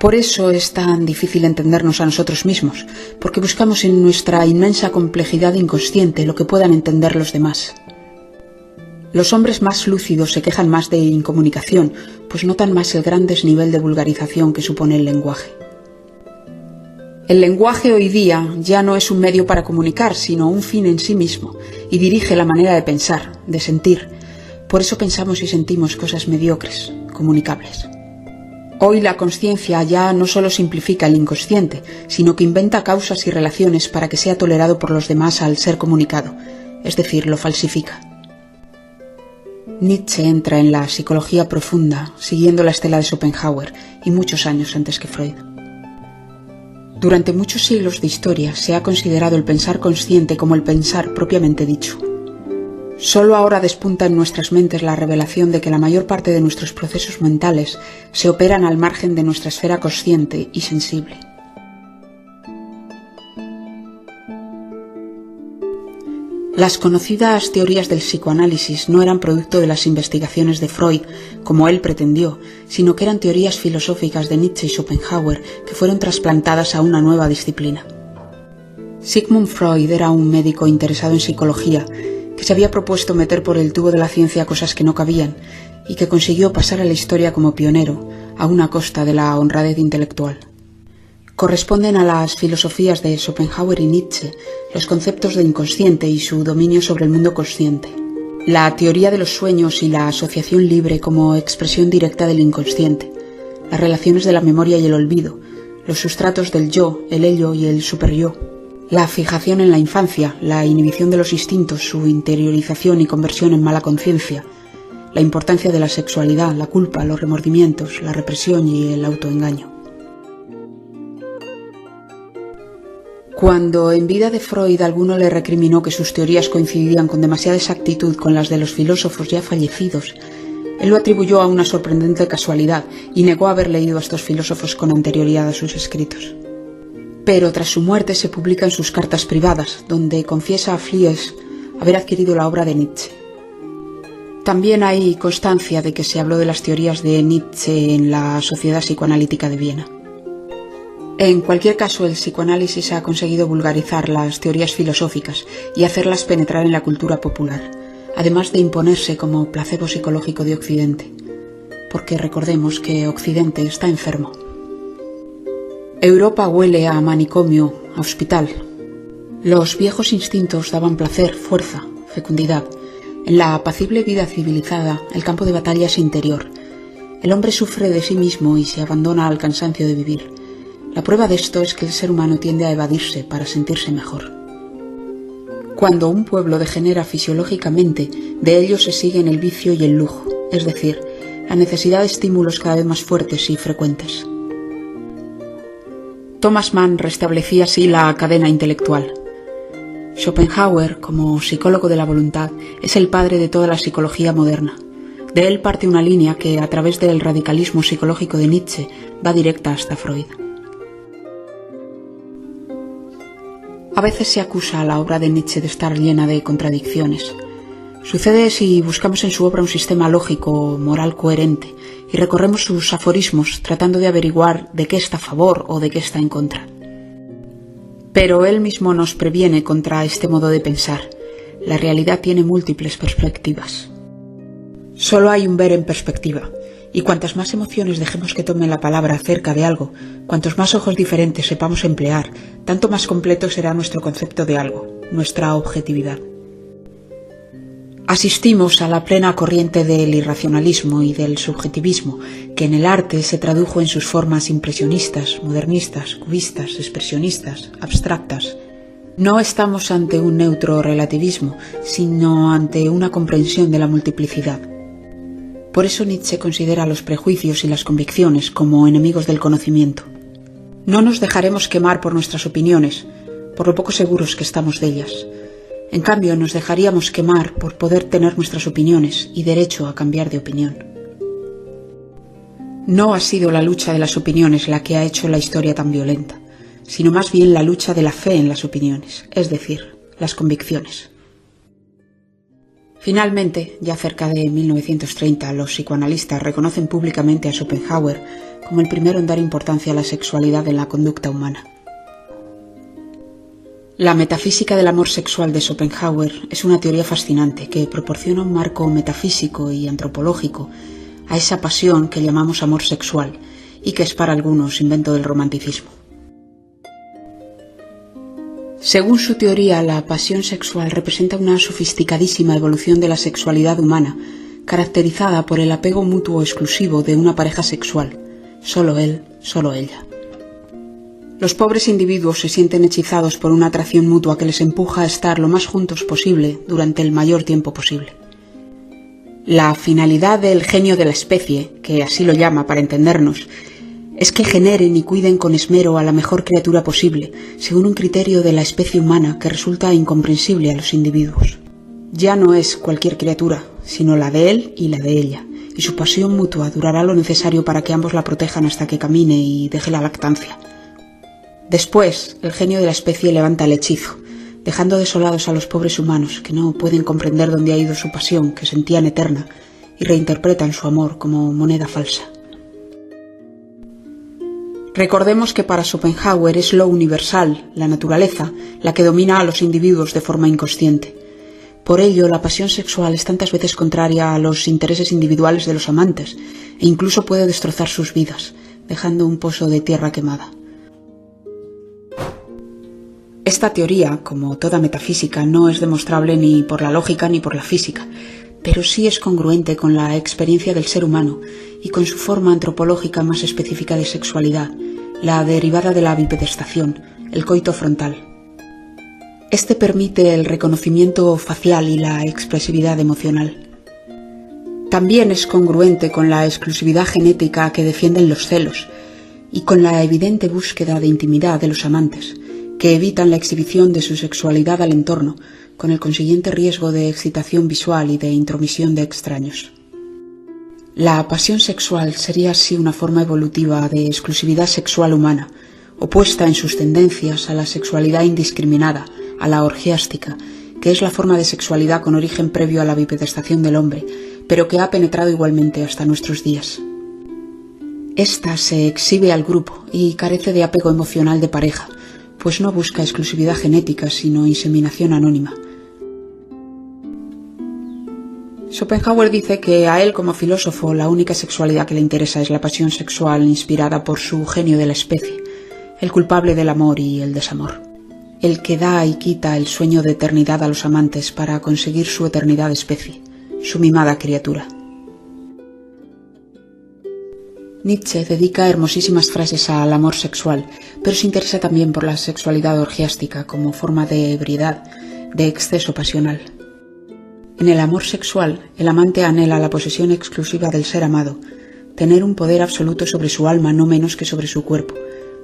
Por eso es tan difícil entendernos a nosotros mismos, porque buscamos en nuestra inmensa complejidad inconsciente lo que puedan entender los demás. Los hombres más lúcidos se quejan más de incomunicación, pues notan más el gran desnivel de vulgarización que supone el lenguaje. El lenguaje hoy día ya no es un medio para comunicar, sino un fin en sí mismo, y dirige la manera de pensar, de sentir. Por eso pensamos y sentimos cosas mediocres, comunicables. Hoy la consciencia ya no solo simplifica el inconsciente, sino que inventa causas y relaciones para que sea tolerado por los demás al ser comunicado, es decir, lo falsifica. Nietzsche entra en la psicología profunda, siguiendo la estela de Schopenhauer, y muchos años antes que Freud. Durante muchos siglos de historia se ha considerado el pensar consciente como el pensar propiamente dicho. Solo ahora despunta en nuestras mentes la revelación de que la mayor parte de nuestros procesos mentales se operan al margen de nuestra esfera consciente y sensible. Las conocidas teorías del psicoanálisis no eran producto de las investigaciones de Freud, como él pretendió, sino que eran teorías filosóficas de Nietzsche y Schopenhauer que fueron trasplantadas a una nueva disciplina. Sigmund Freud era un médico interesado en psicología que se había propuesto meter por el tubo de la ciencia cosas que no cabían y que consiguió pasar a la historia como pionero, a una costa de la honradez intelectual. Corresponden a las filosofías de Schopenhauer y Nietzsche los conceptos de inconsciente y su dominio sobre el mundo consciente, la teoría de los sueños y la asociación libre como expresión directa del inconsciente, las relaciones de la memoria y el olvido, los sustratos del yo, el ello y el superyo, la fijación en la infancia, la inhibición de los instintos, su interiorización y conversión en mala conciencia, la importancia de la sexualidad, la culpa, los remordimientos, la represión y el autoengaño. Cuando en vida de Freud alguno le recriminó que sus teorías coincidían con demasiada exactitud con las de los filósofos ya fallecidos, él lo atribuyó a una sorprendente casualidad y negó haber leído a estos filósofos con anterioridad a sus escritos. Pero tras su muerte se publican sus cartas privadas, donde confiesa a Fliess haber adquirido la obra de Nietzsche. También hay constancia de que se habló de las teorías de Nietzsche en la Sociedad Psicoanalítica de Viena. En cualquier caso, el psicoanálisis ha conseguido vulgarizar las teorías filosóficas y hacerlas penetrar en la cultura popular, además de imponerse como placebo psicológico de Occidente, porque recordemos que Occidente está enfermo. Europa huele a manicomio, a hospital. Los viejos instintos daban placer, fuerza, fecundidad. En la apacible vida civilizada, el campo de batalla es interior. El hombre sufre de sí mismo y se abandona al cansancio de vivir. La prueba de esto es que el ser humano tiende a evadirse para sentirse mejor. Cuando un pueblo degenera fisiológicamente, de ello se siguen el vicio y el lujo, es decir, la necesidad de estímulos cada vez más fuertes y frecuentes. Thomas Mann restablecía así la cadena intelectual. Schopenhauer, como psicólogo de la voluntad, es el padre de toda la psicología moderna. De él parte una línea que, a través del radicalismo psicológico de Nietzsche, va directa hasta Freud. A veces se acusa a la obra de Nietzsche de estar llena de contradicciones. Sucede si buscamos en su obra un sistema lógico o moral coherente y recorremos sus aforismos tratando de averiguar de qué está a favor o de qué está en contra. Pero él mismo nos previene contra este modo de pensar. La realidad tiene múltiples perspectivas. Solo hay un ver en perspectiva, y cuantas más emociones dejemos que tomen la palabra acerca de algo, cuantos más ojos diferentes sepamos emplear, tanto más completo será nuestro concepto de algo, nuestra objetividad. Asistimos a la plena corriente del irracionalismo y del subjetivismo, que en el arte se tradujo en sus formas impresionistas, modernistas, cubistas, expresionistas, abstractas. No estamos ante un neutro relativismo, sino ante una comprensión de la multiplicidad. Por eso Nietzsche considera los prejuicios y las convicciones como enemigos del conocimiento. No nos dejaremos quemar por nuestras opiniones, por lo poco seguros que estamos de ellas. En cambio, nos dejaríamos quemar por poder tener nuestras opiniones y derecho a cambiar de opinión. No ha sido la lucha de las opiniones la que ha hecho la historia tan violenta, sino más bien la lucha de la fe en las opiniones, es decir, las convicciones. Finalmente, ya cerca de 1930, los psicoanalistas reconocen públicamente a Schopenhauer como el primero en dar importancia a la sexualidad en la conducta humana. La metafísica del amor sexual de Schopenhauer es una teoría fascinante que proporciona un marco metafísico y antropológico a esa pasión que llamamos amor sexual y que es para algunos invento del romanticismo. Según su teoría, la pasión sexual representa una sofisticadísima evolución de la sexualidad humana, caracterizada por el apego mutuo exclusivo de una pareja sexual, solo él, solo ella. Los pobres individuos se sienten hechizados por una atracción mutua que les empuja a estar lo más juntos posible durante el mayor tiempo posible. La finalidad del genio de la especie, que así lo llama para entendernos, es que generen y cuiden con esmero a la mejor criatura posible, según un criterio de la especie humana que resulta incomprensible a los individuos. Ya no es cualquier criatura, sino la de él y la de ella, y su pasión mutua durará lo necesario para que ambos la protejan hasta que camine y deje la lactancia. Después, el genio de la especie levanta el hechizo, dejando desolados a los pobres humanos que no pueden comprender dónde ha ido su pasión, que sentían eterna, y reinterpretan su amor como moneda falsa. Recordemos que para Schopenhauer es lo universal, la naturaleza, la que domina a los individuos de forma inconsciente. Por ello, la pasión sexual es tantas veces contraria a los intereses individuales de los amantes, e incluso puede destrozar sus vidas, dejando un pozo de tierra quemada. Esta teoría, como toda metafísica, no es demostrable ni por la lógica ni por la física, pero sí es congruente con la experiencia del ser humano y con su forma antropológica más específica de sexualidad, la derivada de la bipedestación, el coito frontal. Este permite el reconocimiento facial y la expresividad emocional. También es congruente con la exclusividad genética que defienden los celos y con la evidente búsqueda de intimidad de los amantes, que evitan la exhibición de su sexualidad al entorno, con el consiguiente riesgo de excitación visual y de intromisión de extraños. La pasión sexual sería así una forma evolutiva de exclusividad sexual humana, opuesta en sus tendencias a la sexualidad indiscriminada, a la orgiástica, que es la forma de sexualidad con origen previo a la bipedestación del hombre, pero que ha penetrado igualmente hasta nuestros días. Esta se exhibe al grupo y carece de apego emocional de pareja, pues no busca exclusividad genética, sino inseminación anónima. Schopenhauer dice que a él, como filósofo, la única sexualidad que le interesa es la pasión sexual inspirada por su genio de la especie, el culpable del amor y el desamor, el que da y quita el sueño de eternidad a los amantes para conseguir su eternidad de especie, su mimada criatura. Nietzsche dedica hermosísimas frases al amor sexual, pero se interesa también por la sexualidad orgiástica como forma de ebriedad, de exceso pasional. En el amor sexual, el amante anhela la posesión exclusiva del ser amado, tener un poder absoluto sobre su alma no menos que sobre su cuerpo,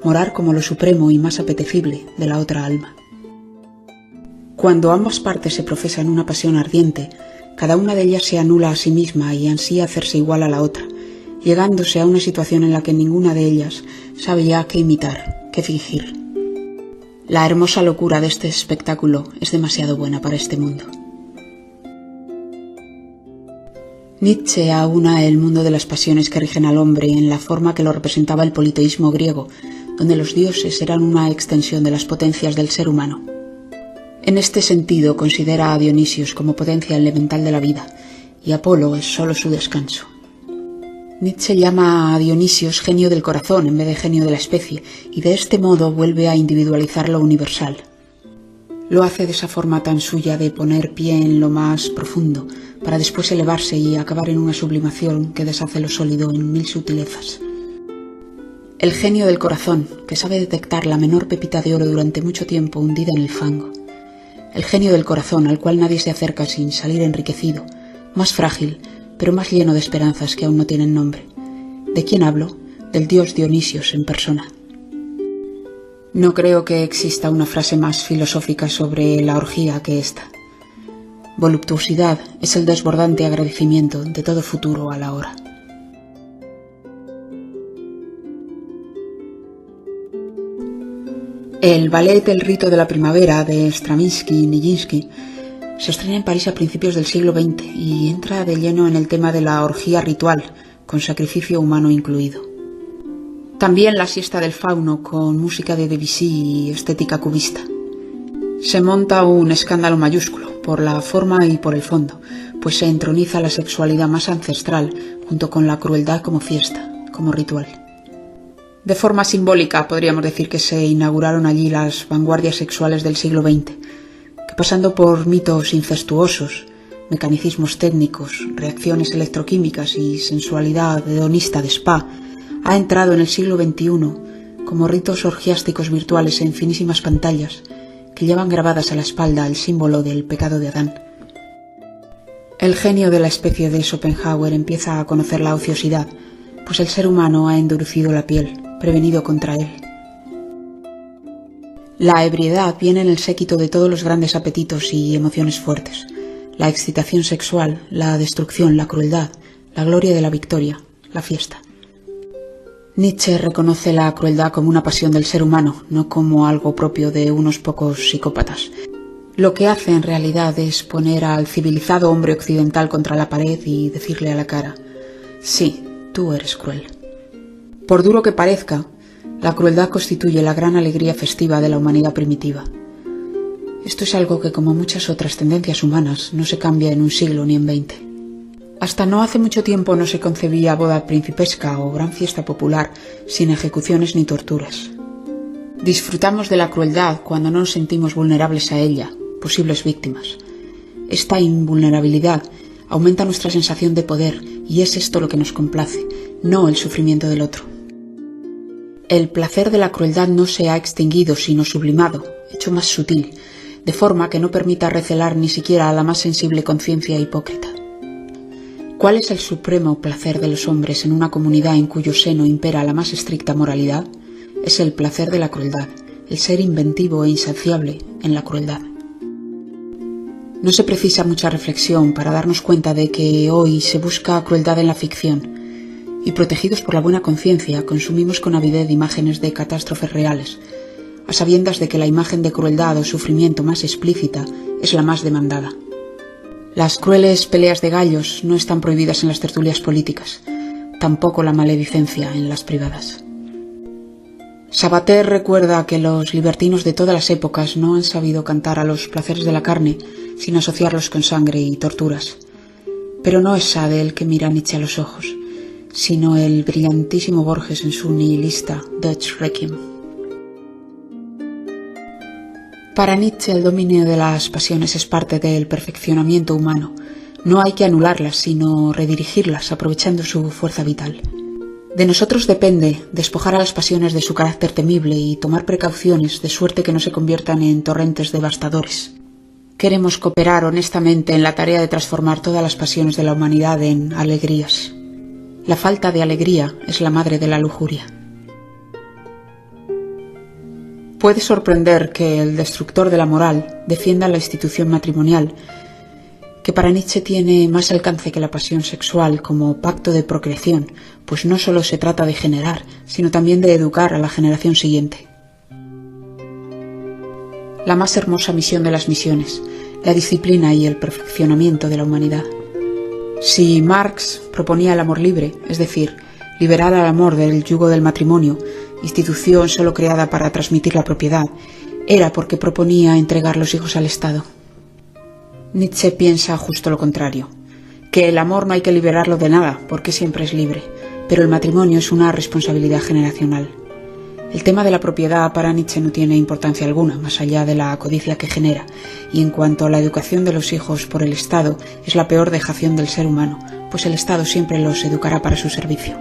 morar como lo supremo y más apetecible de la otra alma. Cuando ambas partes se profesan una pasión ardiente, cada una de ellas se anula a sí misma y ansía hacerse igual a la otra, llegándose a una situación en la que ninguna de ellas sabe ya qué imitar, qué fingir. La hermosa locura de este espectáculo es demasiado buena para este mundo. Nietzsche aúna el mundo de las pasiones que rigen al hombre en la forma que lo representaba el politeísmo griego, donde los dioses eran una extensión de las potencias del ser humano. En este sentido considera a Dionisios como potencia elemental de la vida, y Apolo es solo su descanso. Nietzsche llama a Dionisios genio del corazón en vez de genio de la especie, y de este modo vuelve a individualizar lo universal. Lo hace de esa forma tan suya de poner pie en lo más profundo, para después elevarse y acabar en una sublimación que deshace lo sólido en mil sutilezas. El genio del corazón, que sabe detectar la menor pepita de oro durante mucho tiempo hundida en el fango. El genio del corazón, al cual nadie se acerca sin salir enriquecido, más frágil, pero más lleno de esperanzas que aún no tienen nombre. ¿De quién hablo? Del dios Dionisios en persona. No creo que exista una frase más filosófica sobre la orgía que esta. Voluptuosidad es el desbordante agradecimiento de todo futuro a la hora. El ballet El rito de la primavera de Stravinsky y Nijinsky se estrena en París a principios del siglo XX y entra de lleno en el tema de la orgía ritual, con sacrificio humano incluido. También la siesta del fauno, con música de Debussy y estética cubista. Se monta un escándalo mayúsculo, por la forma y por el fondo, pues se entroniza la sexualidad más ancestral junto con la crueldad como fiesta, como ritual. De forma simbólica podríamos decir que se inauguraron allí las vanguardias sexuales del siglo XX, que pasando por mitos incestuosos, mecanicismos técnicos, reacciones electroquímicas y sensualidad hedonista de spa, ha entrado en el siglo XXI como ritos orgiásticos virtuales en finísimas pantallas que llevan grabadas a la espalda el símbolo del pecado de Adán. El genio de la especie de Schopenhauer empieza a conocer la ociosidad, pues el ser humano ha endurecido la piel, prevenido contra él. La ebriedad viene en el séquito de todos los grandes apetitos y emociones fuertes: la excitación sexual, la destrucción, la crueldad, la gloria de la victoria, la fiesta. Nietzsche reconoce la crueldad como una pasión del ser humano, no como algo propio de unos pocos psicópatas. Lo que hace en realidad es poner al civilizado hombre occidental contra la pared y decirle a la cara: sí, tú eres cruel. Por duro que parezca, la crueldad constituye la gran alegría festiva de la humanidad primitiva. Esto es algo que, como muchas otras tendencias humanas, no se cambia en un siglo ni en 20. Hasta no hace mucho tiempo no se concebía boda principesca o gran fiesta popular sin ejecuciones ni torturas. Disfrutamos de la crueldad cuando no nos sentimos vulnerables a ella, posibles víctimas. Esta invulnerabilidad aumenta nuestra sensación de poder y es esto lo que nos complace, no el sufrimiento del otro. El placer de la crueldad no se ha extinguido sino sublimado, hecho más sutil, de forma que no permita recelar ni siquiera a la más sensible conciencia hipócrita. ¿Cuál es el supremo placer de los hombres en una comunidad en cuyo seno impera la más estricta moralidad? Es el placer de la crueldad, el ser inventivo e insaciable en la crueldad. No se precisa mucha reflexión para darnos cuenta de que hoy se busca crueldad en la ficción, y protegidos por la buena conciencia consumimos con avidez imágenes de catástrofes reales, a sabiendas de que la imagen de crueldad o sufrimiento más explícita es la más demandada. Las crueles peleas de gallos no están prohibidas en las tertulias políticas, tampoco la maledicencia en las privadas. Sabater recuerda que los libertinos de todas las épocas no han sabido cantar a los placeres de la carne sin asociarlos con sangre y torturas. Pero no es Sade el que mira a Nietzsche a los ojos, sino el brillantísimo Borges en su nihilista Dutch Requiem. Para Nietzsche el dominio de las pasiones es parte del perfeccionamiento humano. No hay que anularlas, sino redirigirlas, aprovechando su fuerza vital. De nosotros depende despojar a las pasiones de su carácter temible y tomar precauciones de suerte que no se conviertan en torrentes devastadores. Queremos cooperar honestamente en la tarea de transformar todas las pasiones de la humanidad en alegrías. La falta de alegría es la madre de la lujuria. Puede sorprender que el destructor de la moral defienda la institución matrimonial, que para Nietzsche tiene más alcance que la pasión sexual como pacto de procreación, pues no solo se trata de generar, sino también de educar a la generación siguiente. La más hermosa misión de las misiones, la disciplina y el perfeccionamiento de la humanidad. Si Marx proponía el amor libre, es decir, liberar al amor del yugo del matrimonio, institución solo creada para transmitir la propiedad, era porque proponía entregar los hijos al Estado. Nietzsche piensa justo lo contrario, que el amor no hay que liberarlo de nada, porque siempre es libre, pero el matrimonio es una responsabilidad generacional. El tema de la propiedad para Nietzsche no tiene importancia alguna, más allá de la codicia que genera, y en cuanto a la educación de los hijos por el Estado, es la peor dejación del ser humano, pues el Estado siempre los educará para su servicio.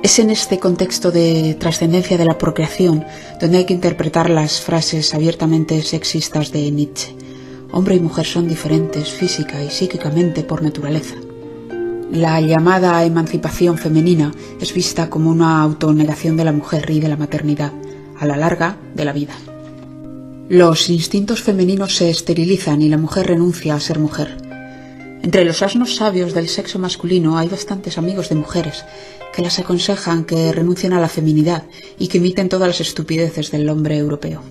Es en este contexto de trascendencia de la procreación donde hay que interpretar las frases abiertamente sexistas de Nietzsche. Hombre y mujer son diferentes física y psíquicamente por naturaleza. La llamada emancipación femenina es vista como una autonegación de la mujer y de la maternidad, a la larga de la vida. Los instintos femeninos se esterilizan y la mujer renuncia a ser mujer. Entre los asnos sabios del sexo masculino hay bastantes amigos de mujeres que las aconsejan que renuncien a la feminidad y que imiten todas las estupideces del hombre europeo.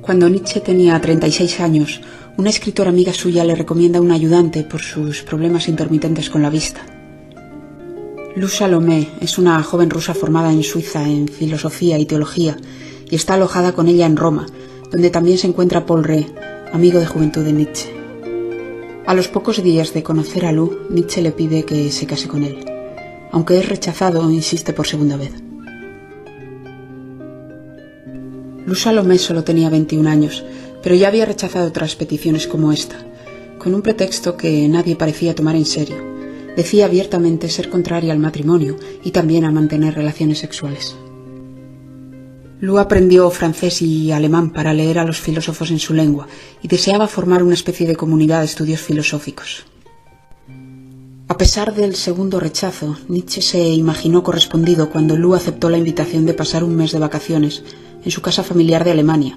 Cuando Nietzsche tenía 36 años, una escritora amiga suya le recomienda un ayudante por sus problemas intermitentes con la vista. Luz Salomé es una joven rusa formada en Suiza en filosofía y teología y está alojada con ella en Roma, donde también se encuentra Paul Rée, amigo de juventud de Nietzsche. A los pocos días de conocer a Lou, Nietzsche le pide que se case con él. Aunque es rechazado, insiste por segunda vez. Lou Salomé solo tenía 21 años, pero ya había rechazado otras peticiones como esta, con un pretexto que nadie parecía tomar en serio. Decía abiertamente ser contraria al matrimonio y también a mantener relaciones sexuales. Lou aprendió francés y alemán para leer a los filósofos en su lengua y deseaba formar una especie de comunidad de estudios filosóficos. A pesar del segundo rechazo, Nietzsche se imaginó correspondido cuando Lou aceptó la invitación de pasar un mes de vacaciones en su casa familiar de Alemania,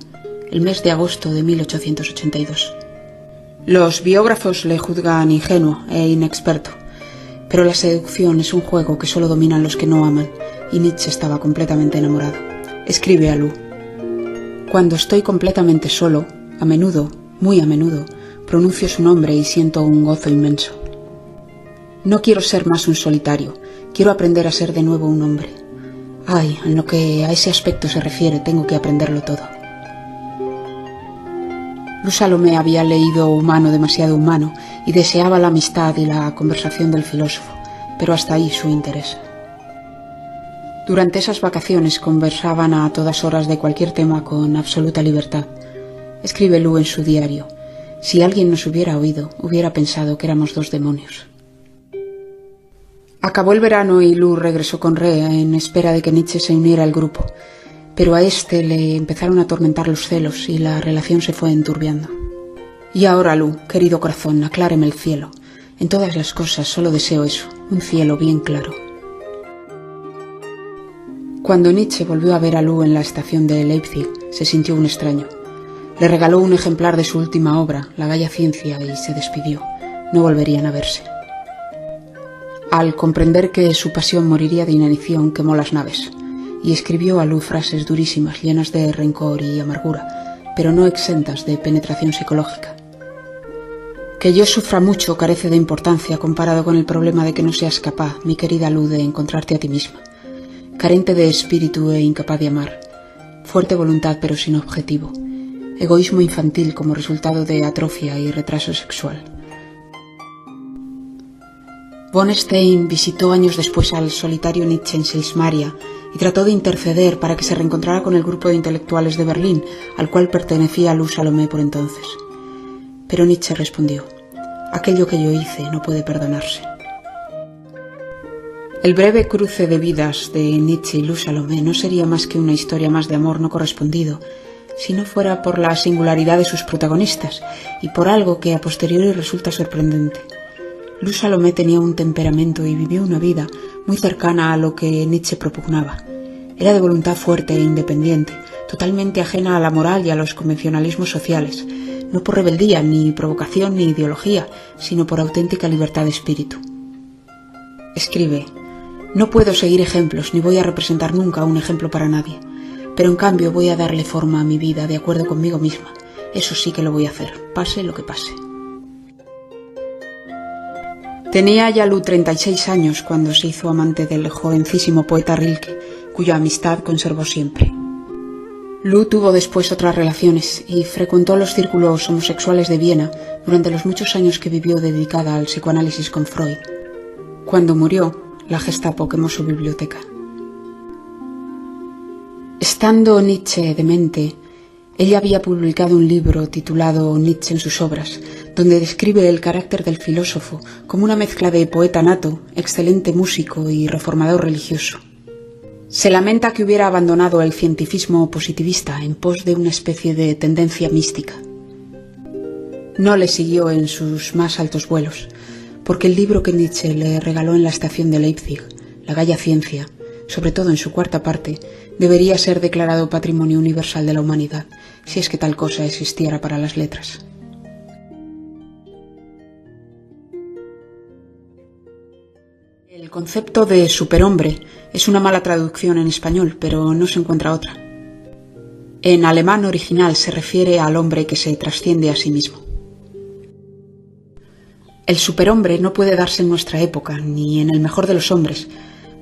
el mes de agosto de 1882. Los biógrafos le juzgan ingenuo e inexperto, pero la seducción es un juego que solo dominan los que no aman, y Nietzsche estaba completamente enamorado. Escribe a Lou: cuando estoy completamente solo, a menudo, muy a menudo, pronuncio su nombre y siento un gozo inmenso. No quiero ser más un solitario, quiero aprender a ser de nuevo un hombre. Ay, en lo que a ese aspecto se refiere, tengo que aprenderlo todo. Lou Salomé había leído Humano demasiado humano y deseaba la amistad y la conversación del filósofo, pero hasta ahí su interés. Durante esas vacaciones conversaban a todas horas de cualquier tema con absoluta libertad. Escribe Lou en su diario: si alguien nos hubiera oído, hubiera pensado que éramos dos demonios. Acabó el verano y Lou regresó con Rea en espera de que Nietzsche se uniera al grupo, pero a este le empezaron a atormentar los celos y la relación se fue enturbiando. Y ahora, Lou, querido corazón, acláreme el cielo. En todas las cosas solo deseo eso, un cielo bien claro. Cuando Nietzsche volvió a ver a Lou en la estación de Leipzig, se sintió un extraño. Le regaló un ejemplar de su última obra, La Gaya Ciencia, y se despidió. No volverían a verse. Al comprender que su pasión moriría de inanición, quemó las naves, y escribió a Lou frases durísimas, llenas de rencor y amargura, pero no exentas de penetración psicológica. Que yo sufra mucho carece de importancia comparado con el problema de que no seas capaz, mi querida Lou, de encontrarte a ti misma. Carente de espíritu e incapaz de amar, fuerte voluntad pero sin objetivo, egoísmo infantil como resultado de atrofia y retraso sexual. Von Stein visitó años después al solitario Nietzsche en Selsmaria y trató de interceder para que se reencontrara con el grupo de intelectuales de Berlín, al cual pertenecía Lou Salomé por entonces. Pero Nietzsche respondió: aquello que yo hice no puede perdonarse. El breve cruce de vidas de Nietzsche y Lou Salomé no sería más que una historia más de amor no correspondido, si no fuera por la singularidad de sus protagonistas y por algo que a posteriori resulta sorprendente. Lou Salomé tenía un temperamento y vivió una vida muy cercana a lo que Nietzsche propugnaba. Era de voluntad fuerte e independiente, totalmente ajena a la moral y a los convencionalismos sociales, no por rebeldía, ni provocación, ni ideología, sino por auténtica libertad de espíritu. Escribe: no puedo seguir ejemplos, ni voy a representar nunca un ejemplo para nadie, pero en cambio voy a darle forma a mi vida de acuerdo conmigo misma. Eso sí que lo voy a hacer, pase lo que pase. Tenía ya Lou 36 años cuando se hizo amante del jovencísimo poeta Rilke, cuya amistad conservó siempre. Lou tuvo después otras relaciones y frecuentó los círculos homosexuales de Viena durante los muchos años que vivió dedicada al psicoanálisis con Freud. Cuando murió, la Gestapo quemó su biblioteca. Estando Nietzsche demente, ella había publicado un libro titulado Nietzsche en sus obras, donde describe el carácter del filósofo como una mezcla de poeta nato, excelente músico y reformador religioso. Se lamenta que hubiera abandonado el cientificismo positivista en pos de una especie de tendencia mística. No le siguió en sus más altos vuelos, porque el libro que Nietzsche le regaló en la estación de Leipzig, La Gaya Ciencia, sobre todo en su cuarta parte, debería ser declarado Patrimonio Universal de la Humanidad, si es que tal cosa existiera para las letras. El concepto de superhombre es una mala traducción en español, pero no se encuentra otra. En alemán original se refiere al hombre que se trasciende a sí mismo. El superhombre no puede darse en nuestra época, ni en el mejor de los hombres,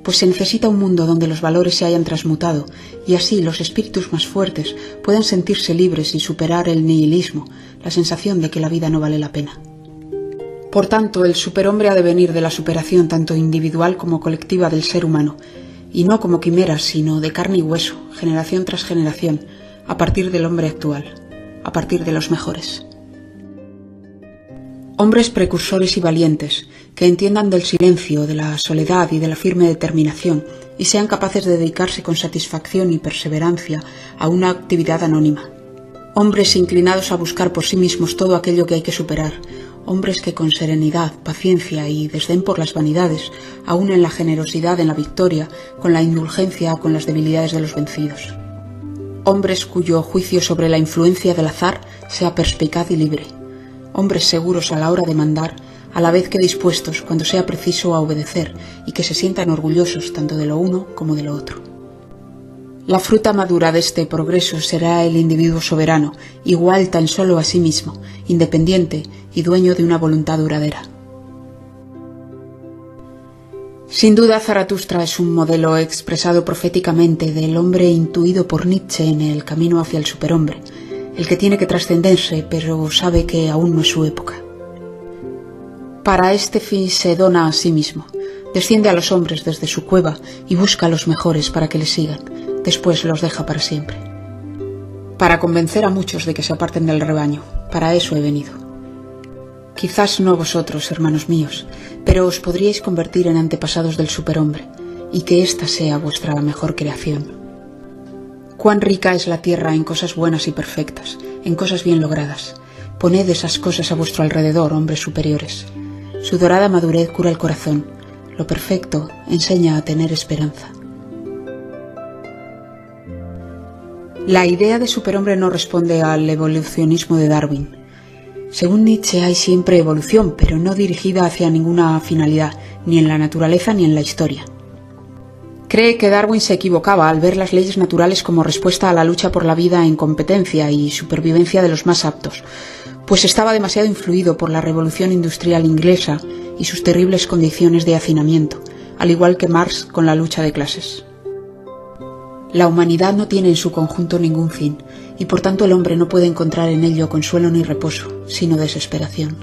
pues se necesita un mundo donde los valores se hayan transmutado y así los espíritus más fuertes puedan sentirse libres y superar el nihilismo, la sensación de que la vida no vale la pena. Por tanto, el superhombre ha de venir de la superación tanto individual como colectiva del ser humano, y no como quimera, sino de carne y hueso, generación tras generación, a partir del hombre actual, a partir de los mejores. Hombres precursores y valientes, que entiendan del silencio, de la soledad y de la firme determinación, y sean capaces de dedicarse con satisfacción y perseverancia a una actividad anónima. Hombres inclinados a buscar por sí mismos todo aquello que hay que superar, hombres que con serenidad, paciencia y desdén por las vanidades aúnen la generosidad en la victoria con la indulgencia con las debilidades de los vencidos. Hombres cuyo juicio sobre la influencia del azar sea perspicaz y libre. Hombres seguros a la hora de mandar, a la vez que dispuestos, cuando sea preciso, a obedecer, y que se sientan orgullosos tanto de lo uno como de lo otro. La fruta madura de este progreso será el individuo soberano, igual tan solo a sí mismo, independiente y dueño de una voluntad duradera. Sin duda, Zaratustra es un modelo expresado proféticamente del hombre intuido por Nietzsche en el camino hacia el superhombre, el que tiene que trascenderse, pero sabe que aún no es su época. Para este fin se dona a sí mismo, desciende a los hombres desde su cueva y busca a los mejores para que le sigan, después los deja para siempre. Para convencer a muchos de que se aparten del rebaño, para eso he venido. Quizás no vosotros, hermanos míos, pero os podríais convertir en antepasados del superhombre, y que ésta sea vuestra mejor creación. Cuán rica es la tierra en cosas buenas y perfectas, en cosas bien logradas. Poned esas cosas a vuestro alrededor, hombres superiores. Su dorada madurez cura el corazón. Lo perfecto enseña a tener esperanza. La idea de superhombre no responde al evolucionismo de Darwin. Según Nietzsche hay siempre evolución, pero no dirigida hacia ninguna finalidad, ni en la naturaleza ni en la historia. Cree que Darwin se equivocaba al ver las leyes naturales como respuesta a la lucha por la vida en competencia y supervivencia de los más aptos, pues estaba demasiado influido por la revolución industrial inglesa y sus terribles condiciones de hacinamiento, al igual que Marx con la lucha de clases. La humanidad no tiene en su conjunto ningún fin, y por tanto el hombre no puede encontrar en ello consuelo ni reposo, sino desesperación.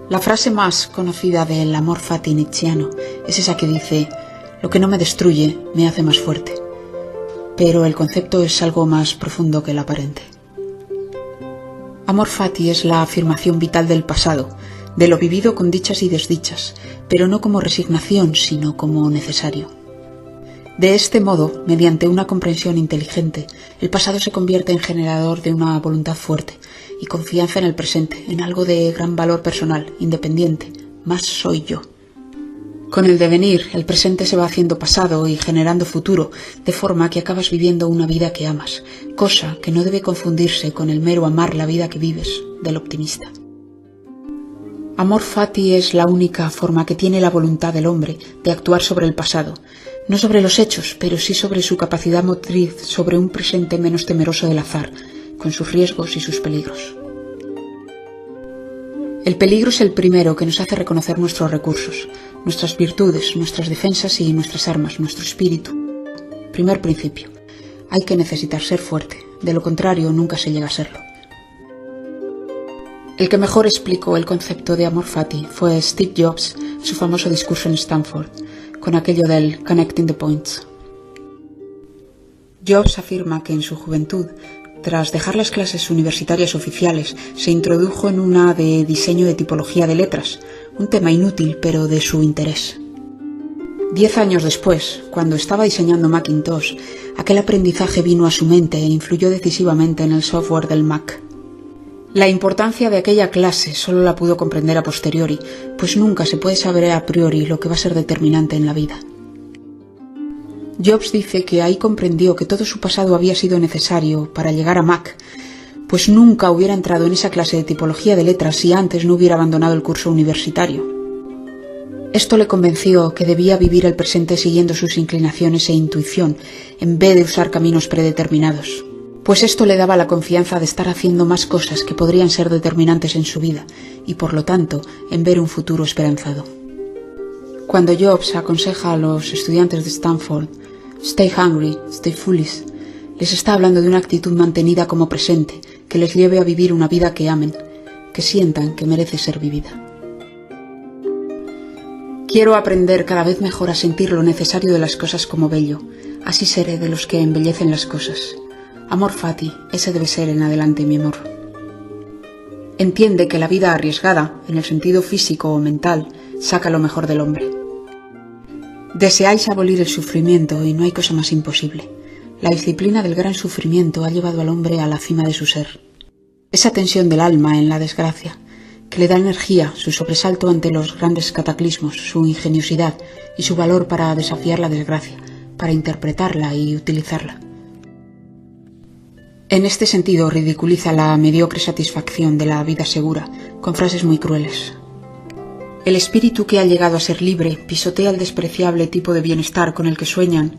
La frase más conocida del amor fati nietzscheano es esa que dice: lo que no me destruye me hace más fuerte. Pero el concepto es algo más profundo que el aparente. Amor fati es la afirmación vital del pasado, de lo vivido con dichas y desdichas, pero no como resignación, sino como necesario. De este modo, mediante una comprensión inteligente, el pasado se convierte en generador de una voluntad fuerte y confianza en el presente, en algo de gran valor personal, independiente, más soy yo. Con el devenir, el presente se va haciendo pasado y generando futuro, de forma que acabas viviendo una vida que amas, cosa que no debe confundirse con el mero amar la vida que vives del optimista. Amor fati es la única forma que tiene la voluntad del hombre de actuar sobre el pasado, no sobre los hechos, pero sí sobre su capacidad motriz, sobre un presente menos temeroso del azar, con sus riesgos y sus peligros. El peligro es el primero que nos hace reconocer nuestros recursos, nuestras virtudes, nuestras defensas y nuestras armas, nuestro espíritu. Primer principio: hay que necesitar ser fuerte, de lo contrario nunca se llega a serlo. El que mejor explicó el concepto de amor fati fue Steve Jobs, su famoso discurso en Stanford, con aquello del Connecting the Points. Jobs afirma que en su juventud, tras dejar las clases universitarias oficiales, se introdujo en una de diseño de tipología de letras, un tema inútil pero de su interés. 10 años después, cuando estaba diseñando Macintosh, aquel aprendizaje vino a su mente e influyó decisivamente en el software del Mac. La importancia de aquella clase solo la pudo comprender a posteriori, pues nunca se puede saber a priori lo que va a ser determinante en la vida. Jobs dice que ahí comprendió que todo su pasado había sido necesario para llegar a Mac, pues nunca hubiera entrado en esa clase de tipología de letras si antes no hubiera abandonado el curso universitario. Esto le convenció que debía vivir el presente siguiendo sus inclinaciones e intuición, en vez de usar caminos predeterminados, pues esto le daba la confianza de estar haciendo más cosas que podrían ser determinantes en su vida, y por lo tanto, en ver un futuro esperanzado. Cuando Jobs aconseja a los estudiantes de Stanford: "Stay hungry, stay foolish", les está hablando de una actitud mantenida como presente, que les lleve a vivir una vida que amen, que sientan que merece ser vivida. Quiero aprender cada vez mejor a sentir lo necesario de las cosas como bello, así seré de los que embellecen las cosas. Amor fati, ese debe ser en adelante mi amor. Entiende que la vida arriesgada, en el sentido físico o mental, saca lo mejor del hombre. Deseáis abolir el sufrimiento y no hay cosa más imposible. La disciplina del gran sufrimiento ha llevado al hombre a la cima de su ser. Esa tensión del alma en la desgracia, que le da energía, su sobresalto ante los grandes cataclismos, su ingeniosidad y su valor para desafiar la desgracia, para interpretarla y utilizarla. En este sentido ridiculiza la mediocre satisfacción de la vida segura, con frases muy crueles. El espíritu que ha llegado a ser libre pisotea el despreciable tipo de bienestar con el que sueñan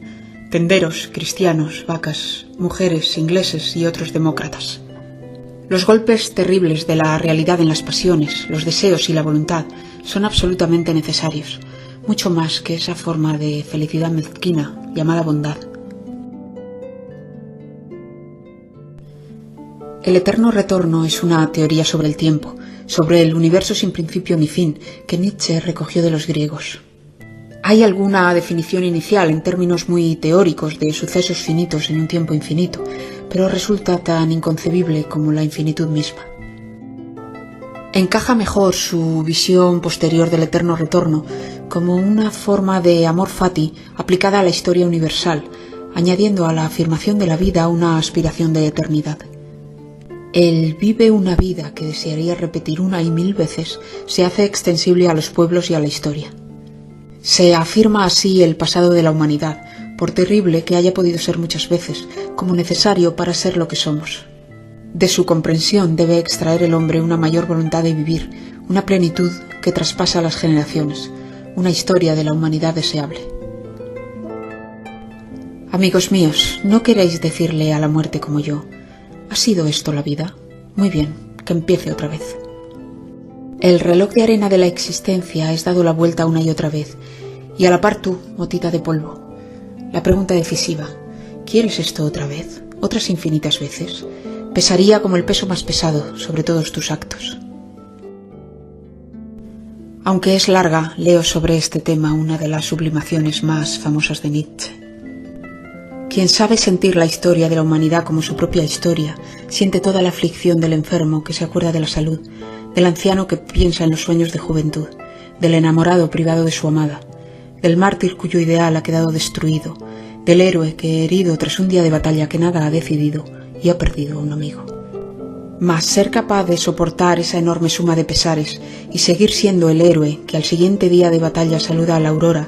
tenderos, cristianos, vacas, mujeres, ingleses y otros demócratas. Los golpes terribles de la realidad en las pasiones, los deseos y la voluntad son absolutamente necesarios, mucho más que esa forma de felicidad mezquina llamada bondad. El eterno retorno es una teoría sobre el tiempo, sobre el universo sin principio ni fin, que Nietzsche recogió de los griegos. Hay alguna definición inicial en términos muy teóricos de sucesos finitos en un tiempo infinito, pero resulta tan inconcebible como la infinitud misma. Encaja mejor su visión posterior del eterno retorno como una forma de amor fati aplicada a la historia universal, añadiendo a la afirmación de la vida una aspiración de eternidad. El vive una vida que desearía repetir una y mil veces se hace extensible a los pueblos y a la historia. Se afirma así el pasado de la humanidad, por terrible que haya podido ser muchas veces, como necesario para ser lo que somos. De su comprensión debe extraer el hombre una mayor voluntad de vivir, una plenitud que traspasa las generaciones, una historia de la humanidad deseable. Amigos míos, ¿no queréis decirle a la muerte como yo? ¿Ha sido esto la vida? Muy bien, que empiece otra vez. El reloj de arena de la existencia es dado la vuelta una y otra vez, y a la par tú, motita de polvo. La pregunta decisiva, ¿quieres esto otra vez? ¿Otras infinitas veces? Pesaría como el peso más pesado sobre todos tus actos. Aunque es larga, leo sobre este tema una de las sublimaciones más famosas de Nietzsche. Quien sabe sentir la historia de la humanidad como su propia historia, siente toda la aflicción del enfermo que se acuerda de la salud, del anciano que piensa en los sueños de juventud, del enamorado privado de su amada, del mártir cuyo ideal ha quedado destruido, del héroe que, herido tras un día de batalla que nada ha decidido y ha perdido a un amigo. Mas ser capaz de soportar esa enorme suma de pesares y seguir siendo el héroe que al siguiente día de batalla saluda a la aurora,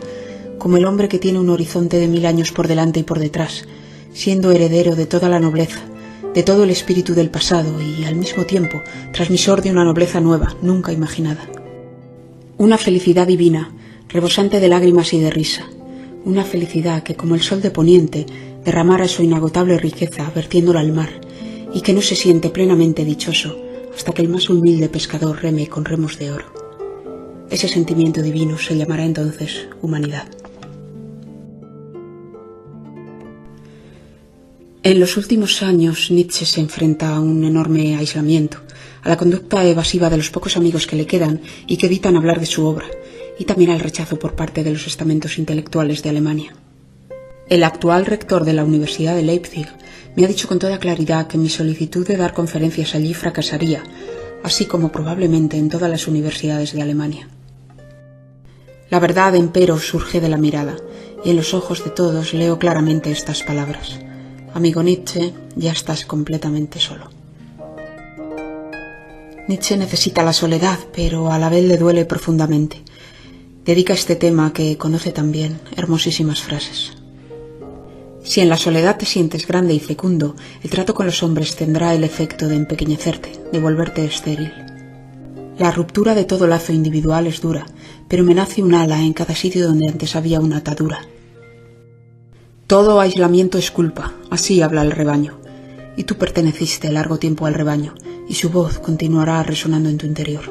como el hombre que tiene un horizonte de 1000 años por delante y por detrás, siendo heredero de toda la nobleza, de todo el espíritu del pasado y, al mismo tiempo, transmisor de una nobleza nueva, nunca imaginada. Una felicidad divina, rebosante de lágrimas y de risa. Una felicidad que, como el sol de poniente, derramara su inagotable riqueza vertiéndola al mar, y que no se siente plenamente dichoso hasta que el más humilde pescador reme con remos de oro. Ese sentimiento divino se llamará entonces humanidad. En los últimos años, Nietzsche se enfrenta a un enorme aislamiento, a la conducta evasiva de los pocos amigos que le quedan y que evitan hablar de su obra, y también al rechazo por parte de los estamentos intelectuales de Alemania. El actual rector de la Universidad de Leipzig me ha dicho con toda claridad que mi solicitud de dar conferencias allí fracasaría, así como probablemente en todas las universidades de Alemania. La verdad, empero, surge de la mirada, y en los ojos de todos leo claramente estas palabras. Amigo Nietzsche, ya estás completamente solo. Nietzsche necesita la soledad, pero a la vez le duele profundamente. Dedica a este tema, que conoce también, hermosísimas frases. Si en la soledad te sientes grande y fecundo, el trato con los hombres tendrá el efecto de empequeñecerte, de volverte estéril. La ruptura de todo lazo individual es dura, pero me nace un ala en cada sitio donde antes había una atadura. Todo aislamiento es culpa, así habla el rebaño, y tú perteneciste largo tiempo al rebaño, y su voz continuará resonando en tu interior.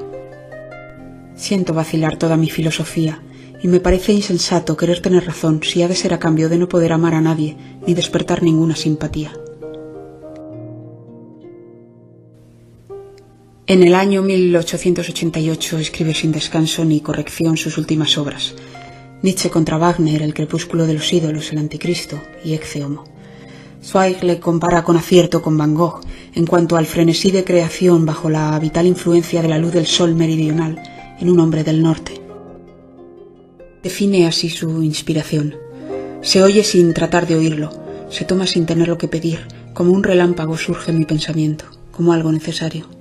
Siento vacilar toda mi filosofía, y me parece insensato querer tener razón si ha de ser a cambio de no poder amar a nadie ni despertar ninguna simpatía. En el año 1888 escribe sin descanso ni corrección sus últimas obras: Nietzsche contra Wagner, El crepúsculo de los ídolos, El anticristo y Ecce Homo. Zweig le compara con acierto con Van Gogh en cuanto al frenesí de creación bajo la vital influencia de la luz del sol meridional en un hombre del norte. Define así su inspiración: se oye sin tratar de oírlo, se toma sin tenerlo que pedir, como un relámpago surge en mi pensamiento, como algo necesario.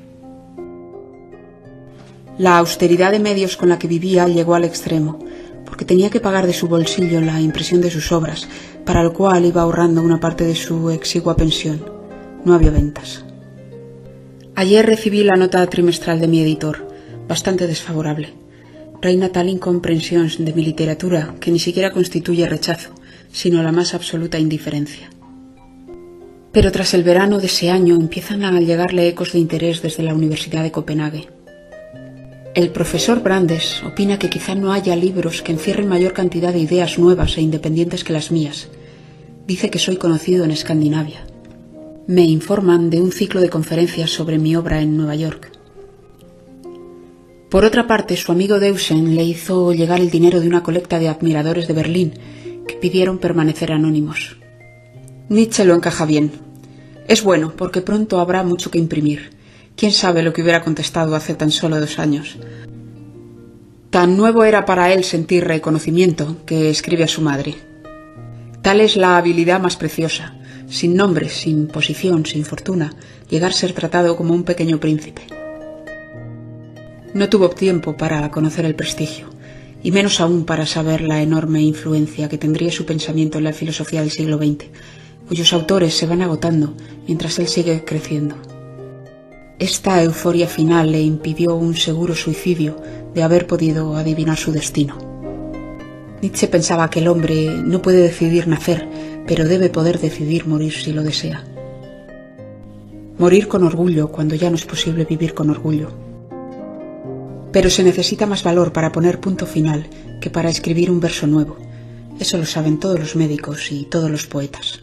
La austeridad de medios con la que vivía llegó al extremo, porque tenía que pagar de su bolsillo la impresión de sus obras, para lo cual iba ahorrando una parte de su exigua pensión. No había ventas. Ayer recibí la nota trimestral de mi editor, bastante desfavorable. Reina tal incomprensión de mi literatura que ni siquiera constituye rechazo, sino la más absoluta indiferencia. Pero tras el verano de ese año empiezan a llegarle ecos de interés desde la Universidad de Copenhague. El profesor Brandes opina que quizá no haya libros que encierren mayor cantidad de ideas nuevas e independientes que las mías. Dice que soy conocido en Escandinavia. Me informan de un ciclo de conferencias sobre mi obra en Nueva York. Por otra parte, su amigo Deusen le hizo llegar el dinero de una colecta de admiradores de Berlín que pidieron permanecer anónimos. Nietzsche lo encaja bien. Es bueno porque pronto habrá mucho que imprimir. ¿Quién sabe lo que hubiera contestado hace tan solo 2 años? Tan nuevo era para él sentir reconocimiento que escribe a su madre: tal es la habilidad más preciosa, sin nombre, sin posición, sin fortuna, llegar a ser tratado como un pequeño príncipe. No tuvo tiempo para conocer el prestigio, y menos aún para saber la enorme influencia que tendría su pensamiento en la filosofía del siglo XX, cuyos autores se van agotando mientras él sigue creciendo. Esta euforia final le impidió un seguro suicidio de haber podido adivinar su destino. Nietzsche pensaba que el hombre no puede decidir nacer, pero debe poder decidir morir si lo desea. Morir con orgullo cuando ya no es posible vivir con orgullo. Pero se necesita más valor para poner punto final que para escribir un verso nuevo. Eso lo saben todos los médicos y todos los poetas.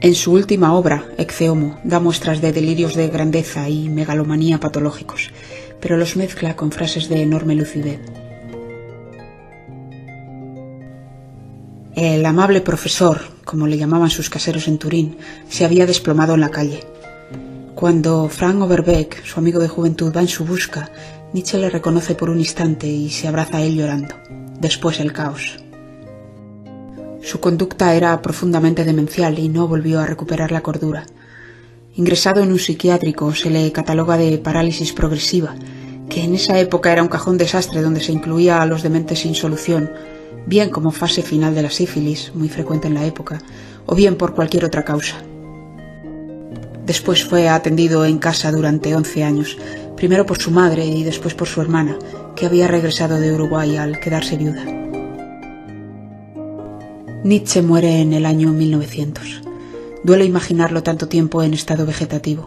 En su última obra, Ecce Homo, da muestras de delirios de grandeza y megalomanía patológicos, pero los mezcla con frases de enorme lucidez. El amable profesor, como le llamaban sus caseros en Turín, se había desplomado en la calle. Cuando Frank Overbeck, su amigo de juventud, va en su busca, Nietzsche le reconoce por un instante y se abraza a él llorando. Después el caos. Su conducta era profundamente demencial y no volvió a recuperar la cordura. Ingresado en un psiquiátrico, se le cataloga de parálisis progresiva, que en esa época era un cajón desastre donde se incluía a los dementes sin solución, bien como fase final de la sífilis, muy frecuente en la época, o bien por cualquier otra causa. Después fue atendido en casa durante 11 años, primero por su madre y después por su hermana, que había regresado de Uruguay al quedarse viuda. Nietzsche muere en el año 1900. Duele imaginarlo tanto tiempo en estado vegetativo.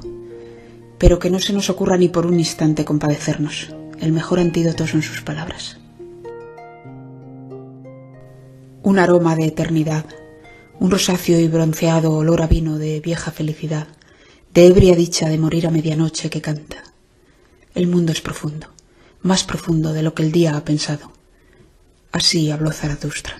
Pero que no se nos ocurra ni por un instante compadecernos. El mejor antídoto son sus palabras. Un aroma de eternidad, un rosáceo y bronceado olor a vino de vieja felicidad, de ebria dicha de morir a medianoche que canta. El mundo es profundo, más profundo de lo que el día ha pensado. Así habló Zaratustra.